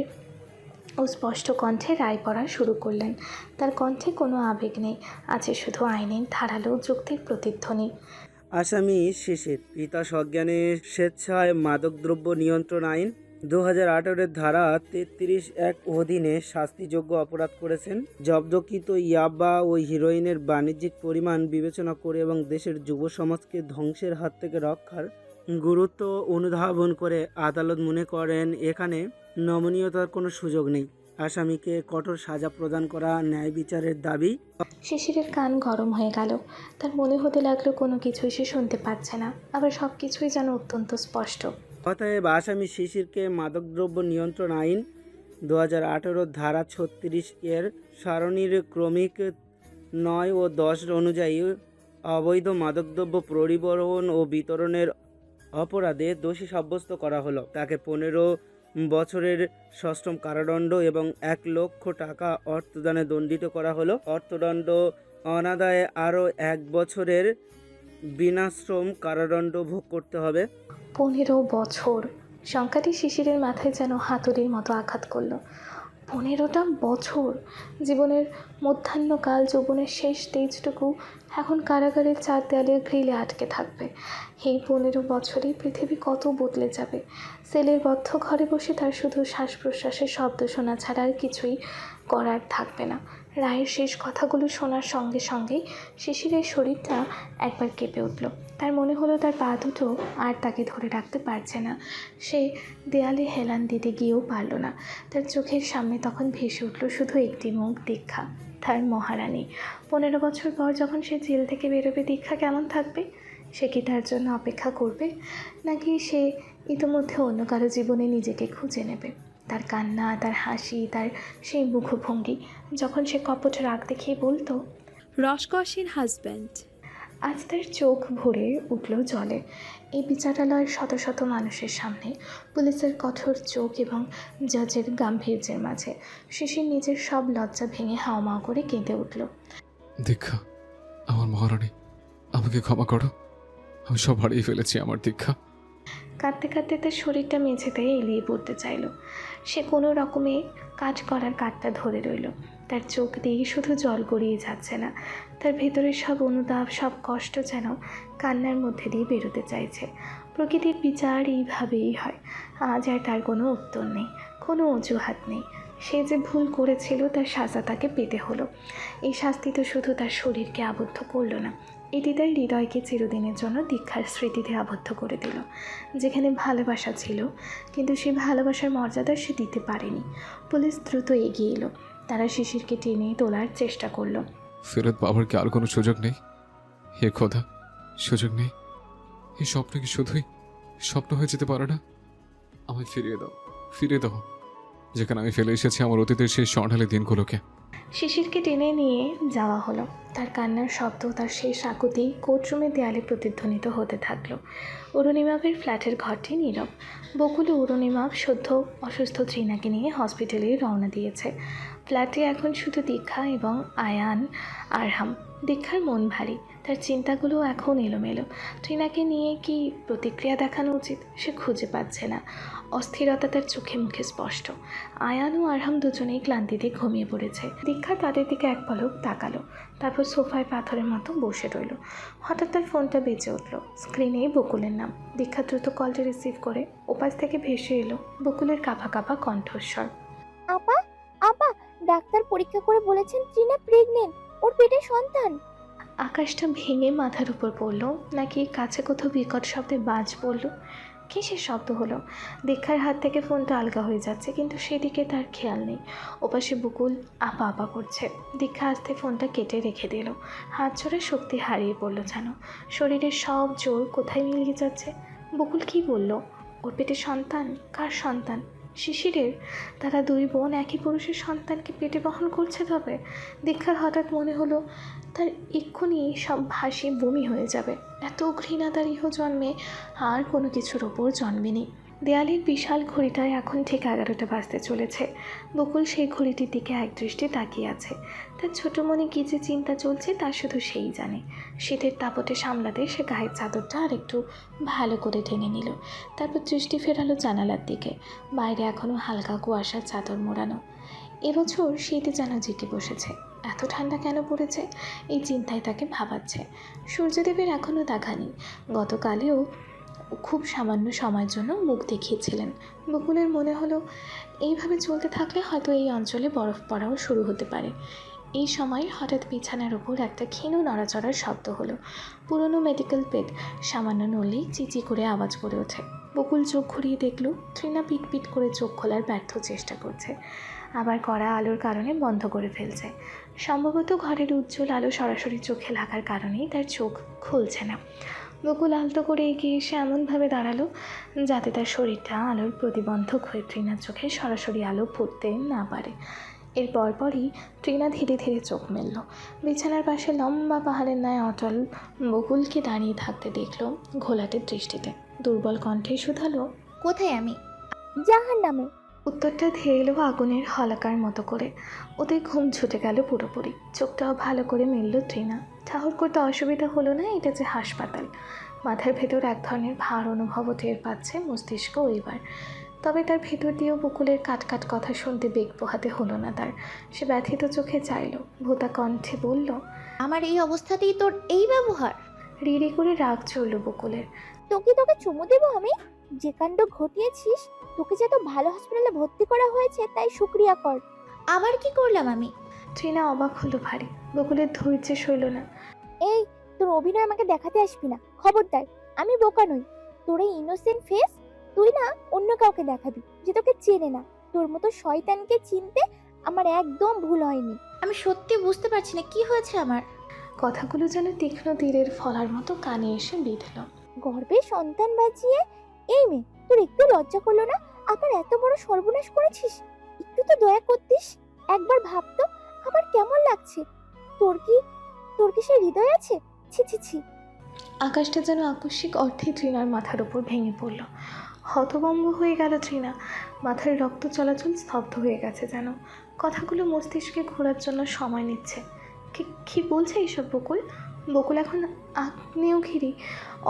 ও স্পষ্ট কণ্ঠে রায় পড়া শুরু করলেন। তার কণ্ঠে কোনো আবেগ নেই, আছে শুধু আইনের ধারালো যুক্তির প্রতিধ্বনি। আসামি শিশির, পিতা সজ্ঞানে স্বেচ্ছায় মাদকদ্রব্য নিয়ন্ত্রণ আইন 2018-এর ধারা 33(1) অধীনে শাস্তিযোগ্য অপরাধ করেছেন। জব্দকৃত ইয়াবা ও হিরোইনের বাণিজ্যিক পরিমাণ বিবেচনা করে এবং দেশের যুব সমাজকে ধ্বংসের হাত থেকে রক্ষার গুরুত্ব অনুধাবন করে আদালত মনে করেন এখানে নমনীয়তার কোনো সুযোগ নেই। আসামিকে কঠোর সাজা প্রদান করা ন্যায় বিচারের দাবি। শিশিরের কান গরম হয়ে গেল। তার মনে হতে লাগলো কোনো কিছুই সে শুনতে পাচ্ছে না, আবার সব কিছুই যেন অত্যন্ত স্পষ্ট। অতএব আসামি শিশিরকে মাদকদ্রব্য নিয়ন্ত্রণ আইন 2018 ধারা 36-এর সারণীর ক্রমিক 9 ও 10 অনুযায়ী অবৈধ মাদকদ্রব্য পরিবহন ও বিতরণের অপরাধে দোষী সাব্যস্ত করা হলো। তাকে 15 বছরের সশ্রম কারাদণ্ড এবং 1 লক্ষ টাকা অর্থদণ্ডে দণ্ডিত করা হলো। অর্থদণ্ড অনাদায়ে আরও 1 বছরের বিনাশ্রম কারাদণ্ড ভোগ করতে হবে। 15 বছর! সংখ্যাটি শিশিরের মাথায় যেন হাতুড়ির মতো আঘাত করলো। 15টা বছর! জীবনের মধ্যাহ্নকাল, যৌবনের শেষ তেজটুকু এখন কারাগারের 4 দেয়ালের গ্রিলে আটকে থাকবে। এই 15 বছরেই পৃথিবী কত বদলে যাবে। সেলের বদ্ধ ঘরে বসে তার শুধু শ্বাস প্রশ্বাসের শব্দ শোনা ছাড়া আর কিছুই করার থাকবে না। রায়ের শেষ কথাগুলো শোনার সঙ্গে সঙ্গেই শিশিরের শরীরটা একবার কেঁপে উঠল। তার মনে হলো তার পা দুটো আর তাকে ধরে রাখতে পারছে না। সে দেয়ালে হেলান দিতে গিয়েও পারল না। তার চোখের সামনে তখন ভেসে উঠল শুধু একটি মুখ, দীক্ষা, তার মহারানী। 15 বছর পর যখন সে জেল থেকে বেরোবে, দীক্ষা কেমন থাকবে? সে কি তার জন্য অপেক্ষা করবে, নাকি সে ইতিমধ্যে অন্য কারো জীবনে নিজেকে খুঁজে নেবে? তার কান্না, তার হাসি, তার সেই মুখভঙ্গি, যখন সে কপট রাগ দেখিয়ে বলতো রসকসীন হাজব্যান্ড। আজ তার চোখ ভরে উঠল জলে। এই বিচারালয়ের শত শত মানুষের সামনে, পুলিশের কঠোর চোখ এবং জাজের গাম্ভীর্যের মাঝে শিশির নিজের সব লজ্জা ভেঙে হাওমাও করে কেঁদে উঠল। দীক্ষা, আমার মহারানী, আমাকে ক্ষমা করো। আমি সব হারিয়ে ফেলেছি আমার দীক্ষা। কাঁদতে কাঁদতে তার শরীরটা মেঝেতে এলিয়ে পড়তে চাইল। সে কোনো রকমে কাজ করার কাঠটা ধরে রইল। তার চোখ দিয়ে শুধু জল গড়িয়ে যাচ্ছে না, তার ভেতরের সব অনুতাপ, সব কষ্ট যেন কান্নার মধ্যে দিয়ে বেরোতে চাইছে। প্রকৃতির বিচার এইভাবেই হয়। আজ আর তার কোনো উত্তর নেই, কোনো অজুহাত নেই। সে যে ভুল করেছিল তার সাজা তাকে পেতে হলো। এই শাস্তি তো শুধু তার শরীরকে আবদ্ধ করলো না, এটি তার হৃদয়কে চিরদিনের জন্য দীক্ষার স্মৃতিতে আবদ্ধ করে দিল। যেখানে ভালোবাসা ছিল, কিন্তু সেই ভালোবাসার মর্যাদা সে দিতে পারেনি। পুলিশ দ্রুত এগিয়ে এলো। তারা শিশিরকে টেনে তোলার চেষ্টা করলো। ফেরত পাওয়ার কি আর কোনো সুযোগ নেই? হে খোদা, সুযোগ নেই? এই স্বপ্ন কি শুধুই স্বপ্ন হয়ে যেতে পারে না? আমায় ফিরিয়ে দাও, ফিরিয়ে দাও, যেখানে আমি ফেলে এসেছি আমার অতীতের সেই স্বর্ণালী দিনগুলোকে। শিশিরকে টেনে নিয়ে যাওয়া হলো। তার কান্নার শব্দ, তার শেষ আকুতি কোর্টরুমের দেয়ালে প্রতিধ্বনিত হতে থাকলো। অরুণিমাবের ফ্ল্যাটের ঘরটি নীরব। বকুল ও অরুণিমাব সদ্য অসুস্থ তৃণাকে নিয়ে হসপিটালে রওনা দিয়েছে। ফ্ল্যাটে এখন শুধু দীক্ষা এবং আয়ান আরহাম। দীক্ষার মন ভারী, তার চিন্তাগুলো এখন এলোমেলো। তৃণাকে নিয়ে কি প্রতিক্রিয়া দেখানো উচিত সে খুঁজে পাচ্ছে না। অস্থিরতা তার চোখে মুখে স্পষ্ট। আয়ান ও আরহাম দুজনেই ক্লান্তিতে ঘুমিয়ে পড়েছে। দীক্ষা তাদের দিকে এক পলক তাকালো, তারপর সোফায় পাথরের মতো বসে রইল। হঠাৎ তার ফোনটা বেজে উঠল। স্ক্রিনে বকুলের নাম। দীক্ষা দ্রুত কলটি রিসিভ করে ওপাশ থেকে ভেসে এলো বকুলের কাঁপা কাঁপা কণ্ঠস্বর। আপা, আপা, ডাক্তার পরীক্ষা করে বলেছেন ট্রিনা প্রেগনেন্ট, ওর পেটে সন্তান। আকাশটা ভেঙে মাথার উপর পড়ল, নাকি কাছে কোথাও বিকট শব্দে বাজ পড়ল? কিসের শব্দ হলো? দীক্ষার হাত থেকে ফোনটা আলগা হয়ে যাচ্ছে, কিন্তু সেদিকে তার খেয়াল নেই। ওপাশে বকুল আপা আপা করছে। দীক্ষা আস্তে ফোনটা কেটে রেখে দিল। হাত ছড়ে শক্তি হারিয়ে পড়ল যেন। শরীরের সব জোর কোথায় মিলিয়ে যাচ্ছে। বকুল কি বলল? ওর পেটে সন্তান? কার সন্তান? শিশিরের। তারা দুই বোন একই পুরুষের সন্তানকে পেটে বহন করছে। তবে দীক্ষার হঠাৎ মনে হলো তার এক্ষুনি সব ভাসি বমি হয়ে যাবে। এত ঘৃণা তার ইহ জন্মে আর কোনো কিছুর ওপর জন্মেনি। দেয়ালের বিশাল ঘড়িটায় এখন ঠিক 11টা বাজতে চলেছে। বকুল সেই ঘড়িটির দিকে একদৃষ্টে তাকিয়ে আছে। তার ছোট মনে কী যে চিন্তা চলছে তা শুধু সেই জানে। শীতের তাপটে সামলাতে সে গায়ের চাদরটা আর একটু ভালো করে টেনে নিল। তারপর দৃষ্টি ফেরালো জানালার দিকে। বাইরে এখনও হালকা কুয়াশার চাদর মোড়ানো। এবছর শীতে যেন জেঁকে বসেছে। এত ঠান্ডা কেন পড়েছে, এই চিন্তায় তাকে ভাবাচ্ছে। সূর্যদেবের এখনও দেখা নেই। গতকালেও খুব সামান্য সময়ের জন্য মুখ দেখিয়েছিলেন। বকুলের মনে হলো এইভাবে চলতে থাকলে হয়তো এই অঞ্চলে বরফ পড়াও শুরু হতে পারে। এই সময় হঠাৎ বিছানার ওপর একটা ক্ষীণ নড়াচড়ার শব্দ হলো। পুরনো মেডিকেল বেড সামান্য নড়লেই চিচি করে আওয়াজ করে ওঠে। বকুল চোখ ঘুরিয়ে দেখল তৃণা পিট পিট করে চোখ খোলার ব্যর্থ চেষ্টা করছে। আবার কড়া আলোর কারণে বন্ধ করে ফেলছে। সম্ভবত ঘরের উজ্জ্বল আলো সরাসরি চোখে লাগার কারণেই তার চোখ খুলছে না। বকুল আলতো করে এগিয়ে এসে এমনভাবে দাঁড়ালো যাতে তার শরীরটা আলোর প্রতিবন্ধক হয়ে তৃণার চোখে সরাসরি আলো পড়তে না পারে। এর পরপরই তৃণা ধীরে ধীরে চোখ মেলল। বিছানার পাশে লম্বা পাহাড়ের ন্যায় অটল বকুলকে দাঁড়িয়ে থাকতে দেখল ঘোলাটে দৃষ্টিতে। দুর্বল কণ্ঠে শুধালো, কোথায় আমি? জাহান নামে। উত্তরটা ধেয়ে এলো আগুনের হলাকার মতো করে। ওদের ঘুম ছুটে গেল পুরোপুরি। চোখটাও ভালো করে মেলল তৃণা। ঠাহর করতে অসুবিধা হলো না এটা যে হাসপাতাল। মাথার ভেতর এক ধরনের ভার অনুভবও টের পাচ্ছে মস্তিষ্ক ওইবার। তবে তার ভেতর দিয়েও বকুলের কাটকাট কথা শুনতে বেগ পোহাতে হলো না তার। সে ব্যথিত চোখে চাইল, ভোতা কণ্ঠে বলল, আমার এই অবস্থাতেই তোর এই ব্যবহার? রিড়ি করে রাগ চলল বকুলের। তোকে চুমু দেবো আমি? যে কাণ্ড ঘটিয়েছিস, তোকে যে তো ভালো হসপিটালে ভর্তি করা হয়েছে তাই শুক্রিয়া কর। আবার কি করলাম আমি? তৃণা অবাক হলো ভারী। বকুলের ধৈর্য সইল না। এই, তোর অভিনয় আমাকে দেখাতে আসবি না। খবরদার, আমি বোকা নই। তোর এই ইনোসেন্ট ফেস তুই না অন্য কাউকে দেখাবি যে তোকে চেনে না। তোর মতো শয়তানকে চিনতে আমার একদম ভুল হয়নি। আমি সত্যি বুঝতে পারছি না কি হয়েছে আমার। কথাগুলো যেন তীক্ষ্ণ তীরের ফলার মতো কানে এসে বিঁধল। গর্ভে সন্তান বাঁচিয়ে এই মেয়ে, তোর একটু লজ্জা করলো না? আমার এত বড় সর্বনাশ করেছিস, একটু তো দয়া করতিস। একবার ভাবতো আমার কেমন লাগছে। তোর কি সে হৃদয় আছে? ছি ছি ছি। আকাশটা যেন আকস্মিক অর্থে তৃণার মাথার উপর ভেঙে পড়ল। হতভম্ব হয়ে গেল তৃণা। মাথার রক্ত চলাচল স্তব্ধ হয়ে গেছে যেন। কথাগুলো মস্তিষ্কে ঘোরার জন্য সময় নিচ্ছে। কি বলছে এইসব বকুল? বকুল এখন আগ্নেয়গিরি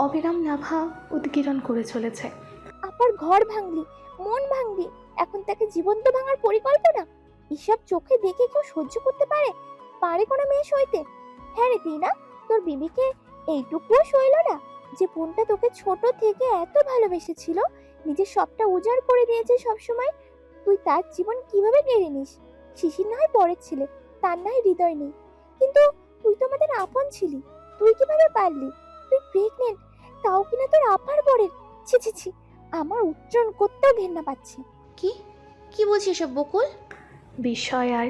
অবিরাম লাভা উদ্গীরণ করে চলেছে। আবার ঘর ভাঙলি, মন ভাঙলি, এখন তাকে জীবন্ত ভাঙার পরিকল্পনা? এসব চোখে দেখে কেউ সহ্য করতে পারে কোনো মেয়ে সইতে? হ্যাঁ রে টিনা, তোর বিবিকে এইটুকুও সইল না যে বোনটা তোকে ছোট থেকে এত ভালোবেসেছিল, নিজের সবটা উজাড় করে দিয়েছে সবসময়। তুই তার জীবন কিভাবে কেড়ে নিস? শিশির না হয় পরের ছেলে, তার না হয় হৃদয় নেই, কিন্তু তুই তো আমাদের আপন ছিলি। তুই কিভাবে পারলি? তুই প্রেগনেন্ট, তাও কিনা তোর আপার বরের। ছি ছি ছি, আমার উচ্চারণ করতেও ঘেন্না পাচ্ছে। কি কি বলছিস এসব বকুল? বিস্ময় আর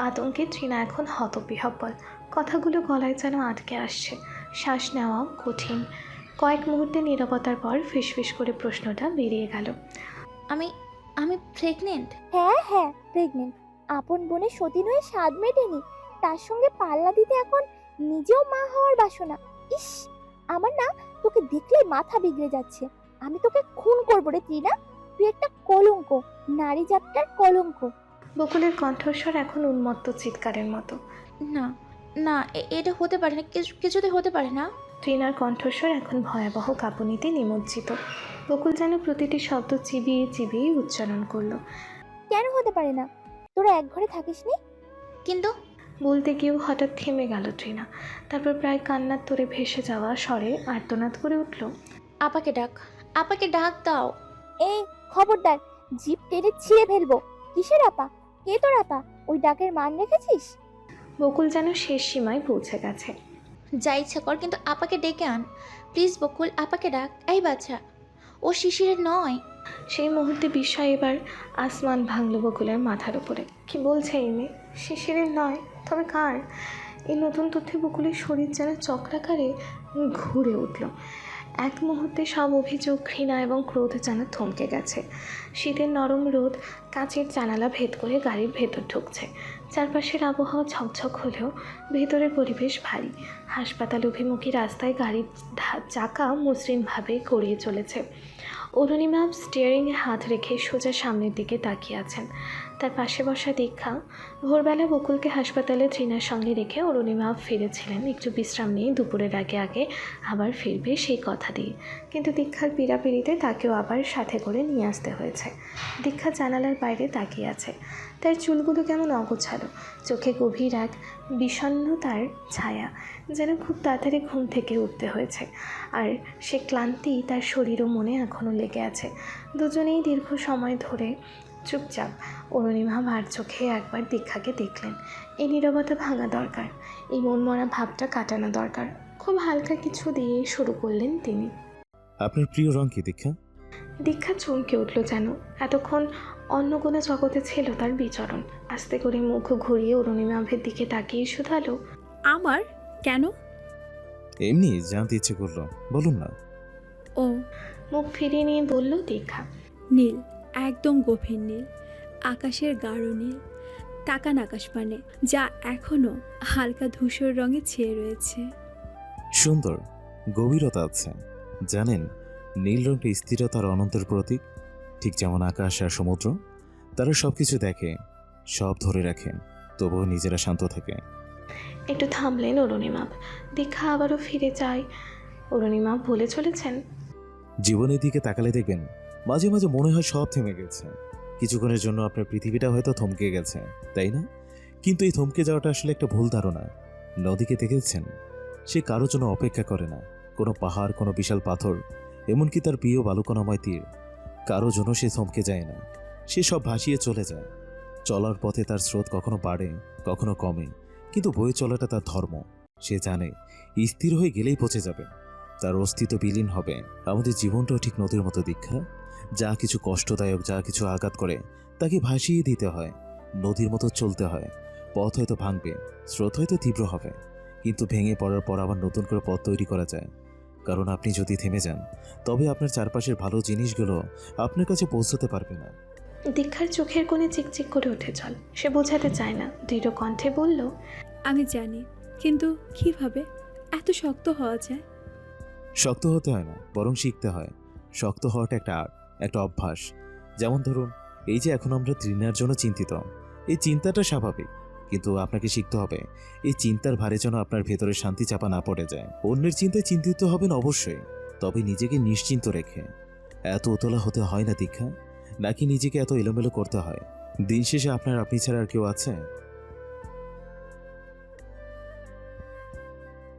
আতঙ্কে তৃণা এখন হতবিহ্বল। কথাগুলো গলায় যেন আটকে আসছে, শ্বাস নেওয়াও কঠিন। কয়েক মুহূর্তে নীরবতার পর ফিসফিস করে প্রশ্নটা বেরিয়ে গেল। আমি আমি প্রেগনেন্ট? হ্যাঁ প্রেগনেন্ট। আপন বোনের সতীন হয়ে স্বাদ মেটেনি, তার সঙ্গে পাল্লা দিতে এখন নিজেও মা হওয়ার বাসনা। ইস, আমার না তোকে দেখলে মাথা বিগড়ে যাচ্ছে। আমি তোকে খুন করবো রে ত্রিনা। তুই একটা কলঙ্ক, নারী জাতটার কলঙ্ক। বকুলের কণ্ঠস্বর এখন উন্মত্ত চিৎকারের মতো। না না, এটা হতে পারে না, কিছুতে হতে পারে না। তৃণার কণ্ঠস্বর এখন ভয়াবহ কাঁপুনিতে নিমজ্জিত। বকুল যেন প্রতিটি শব্দ চিবিয়ে চিবিয়ে উচ্চারণ করলো। কেন হতে পারে না? তোরা এক ঘরে থাকিস নি? কিন্তু বলতে গিয়েও হঠাৎ থেমে গেল তৃণা। তারপর প্রায় কান্নার তোরে ভেসে যাওয়া স্বরে আর্তনাদ করে উঠল। আপাকে ডাক দাও। এই খবরদার, জিপ টেনে ছিঁড়ে ফেলবো। কিসের আপা? কে তোর আপা? ওই ডাকের মান রেখেছিস? বকুল যেন শেষ সীমায় পৌঁছে গেছে। যা ইচ্ছা কর, কিন্তু আপাকে ডেকে আন প্লিজ। বকুল, আপাকে ডাক। এই বাচ্চা, ও শিশিরের নয়। সেই মুহূর্তে বিস্ময় এবার আসমান ভাঙল বকুলের মাথার উপরে। কি বলছে এই মেয়ে? শিশিরের নয়, তবে কার? এই নতুন তথ্যে বকুলের শরীর যেন চক্রাকারে ঘুরে উঠল। এক মুহূর্তে সব অভিযোগ, ঘৃণা এবং ক্রোধ যেন থমকে গেছে। শীতের নরম রোদ কাঁচের জানালা ভেদ করে গাড়ির ভেতর ঢুকছে। চারপাশের আবহাওয়া ঝকঝক হলেও ভেতরের পরিবেশ ভারী। হাসপাতাল অভিমুখী রাস্তায় গাড়ির চাকা মসৃণভাবে গড়িয়ে চলেছে। অরুণিমা স্টিয়ারিংয়ে হাত রেখে সোজা সামনের দিকে তাকিয়ে আছেন। তার পাশে বসা দীক্ষা। ভোরবেলা বকুলকে হাসপাতালে তৃণার সঙ্গে রেখে অরুণিমা ফিরেছিলেন একটু বিশ্রাম নিয়ে দুপুরের আগে আবার ফিরবে সেই কথা দিয়ে। কিন্তু দীক্ষার পীড়াপিড়িতে তাকেও আবার সাথে করে নিয়ে আসতে হয়েছে। দীক্ষা জানালার বাইরে তাকিয়ে আছে। তার চুলগুলো কেমন অগোছালো, চোখে গভীর এক বিষণ্ণতার ছায়া, যেন খুব তাড়াতাড়ি ঘুম থেকে উঠতে হয়েছে। আর সে ক্লান্তি তার শরীর ও মনে এখনও লেগে আছে। দুজনেই দীর্ঘ সময় ধরে চুপচাপ। অরুণিমা ভার চোখে একবার দীক্ষাকে দেখলেন। এই নীরবতা ভাঙা দরকার, এই মনমরা ভাবটা কাটানো দরকার। খুব হালকা কিছু দিয়ে শুরু করলেন তিনি। আপনার প্রিয় রং কি দীক্ষা? দীক্ষা চমকে উঠল যেন। এতক্ষণ অন্য কোনো জগতে ছিল তার বিচরণ। আস্তে করে মুখ ঘুরিয়ে অরুণিমাভের দিকে তাকিয়ে শুধালো, আমার? কেন? এমনি জানতে ইচ্ছে করলো, বলুন না। ও, মুখ ফিরিয়ে নিয়ে বলল দীক্ষা। নীল, একদম গভীর নীল, আকাশের গাঢ় নীল। তাকান আকাশ পানে, যা এখনো হালকা ধূসর রঙে ছেয়ে রয়েছে। সুন্দর গভীরতা আছে। জানেন, নীল রংটা স্থিরতার অনন্তের প্রতীক। ঠিক যেমন আকাশ আর সমুদ্র, তারা সবকিছু দেখে, সব ধরে রাখে, তবুও নিজেরা শান্ত থাকে। একটু থামলেন অরুণিমাভ। দীক্ষা আবারও ফিরে যায়। অরুণিমাভ বলে চলেছেন, জীবনের দিকে তাকালে দেখবেন মাঝে মাঝে মনে হয় সব থেমে গেছে। কিছুক্ষণের জন্য আপনার পৃথিবীটা হয়তো থমকে গেছে, তাই না? কিন্তু এই থমকে যাওয়াটা আসলে একটা ভুল ধারণা। নদীকে দেখেছেন, সে কারোর জন্য অপেক্ষা করে না। কোনো পাহাড়, কোনো বিশাল পাথর, এমনকি তার প্রিয় বালুকণাময় তীর, কারোর জন্য সে থমকে যায় না। সে সব ভাসিয়ে চলে যায়। চলার পথে তার স্রোত কখনো বাড়ে, কখনো কমে, কিন্তু বয়ে চলাটা তার ধর্ম। সে জানে স্থির হয়ে গেলেই পৌঁছে যাবে। তার অস্তিত্ব বিলীন হবে। আমাদের জীবনটাও ঠিক নদীর মতো দীক্ষা। যা কিছু কষ্টদায়ক, যা কিছু আঘাত করে, তাকে ভাসিয়ে দিতে হয়। নদীর মতো চলতে হয়। পথ হয়তো ভাঙবে, স্রোত হয়তো তীব্র হবে, কিন্তু ভেঙে পড়ার পর আবার নতুন করে পথ তৈরি করা যায়। কারণ আপনি যদি থেমে যান, তবে আপনার চারপাশের ভালো জিনিসগুলো আপনার কাছে পৌঁছতে পারবে না। দীক্ষার চোখের কোণে চিকচিক করে ওঠে জল। সে বোঝাতে চায় না, দৃঢ় কণ্ঠে বলল, আমি জানি, কিন্তু কিভাবে এত শক্ত হওয়া যায়? শক্ত হতে হয় না, বরং শিখতে হয়। শক্ত হওয়াটা একটা আর্ট, একটা অভ্যাস। যেমন ধরুন, এই যে এখন আমরা তৃণার জন্য চিন্তিত, এই চিন্তাটা স্বাভাবিক, কিন্তু আপনাকে শিখতে হবে এই চিন্তার ভারে যেন আপনার ভেতরে শান্তি চাপা না পড়ে যায়। অন্যের চিন্তায় চিন্তিত হবেন অবশ্যই, তবে নিজেকে নিশ্চিন্ত রেখে। এত উতলা হতে হয় না দীক্ষা, নাকি নিজেকে এত এলোমেলো করতে হয়? দিন শেষে আপনার আপনি ছাড়া আর কেউ আছে?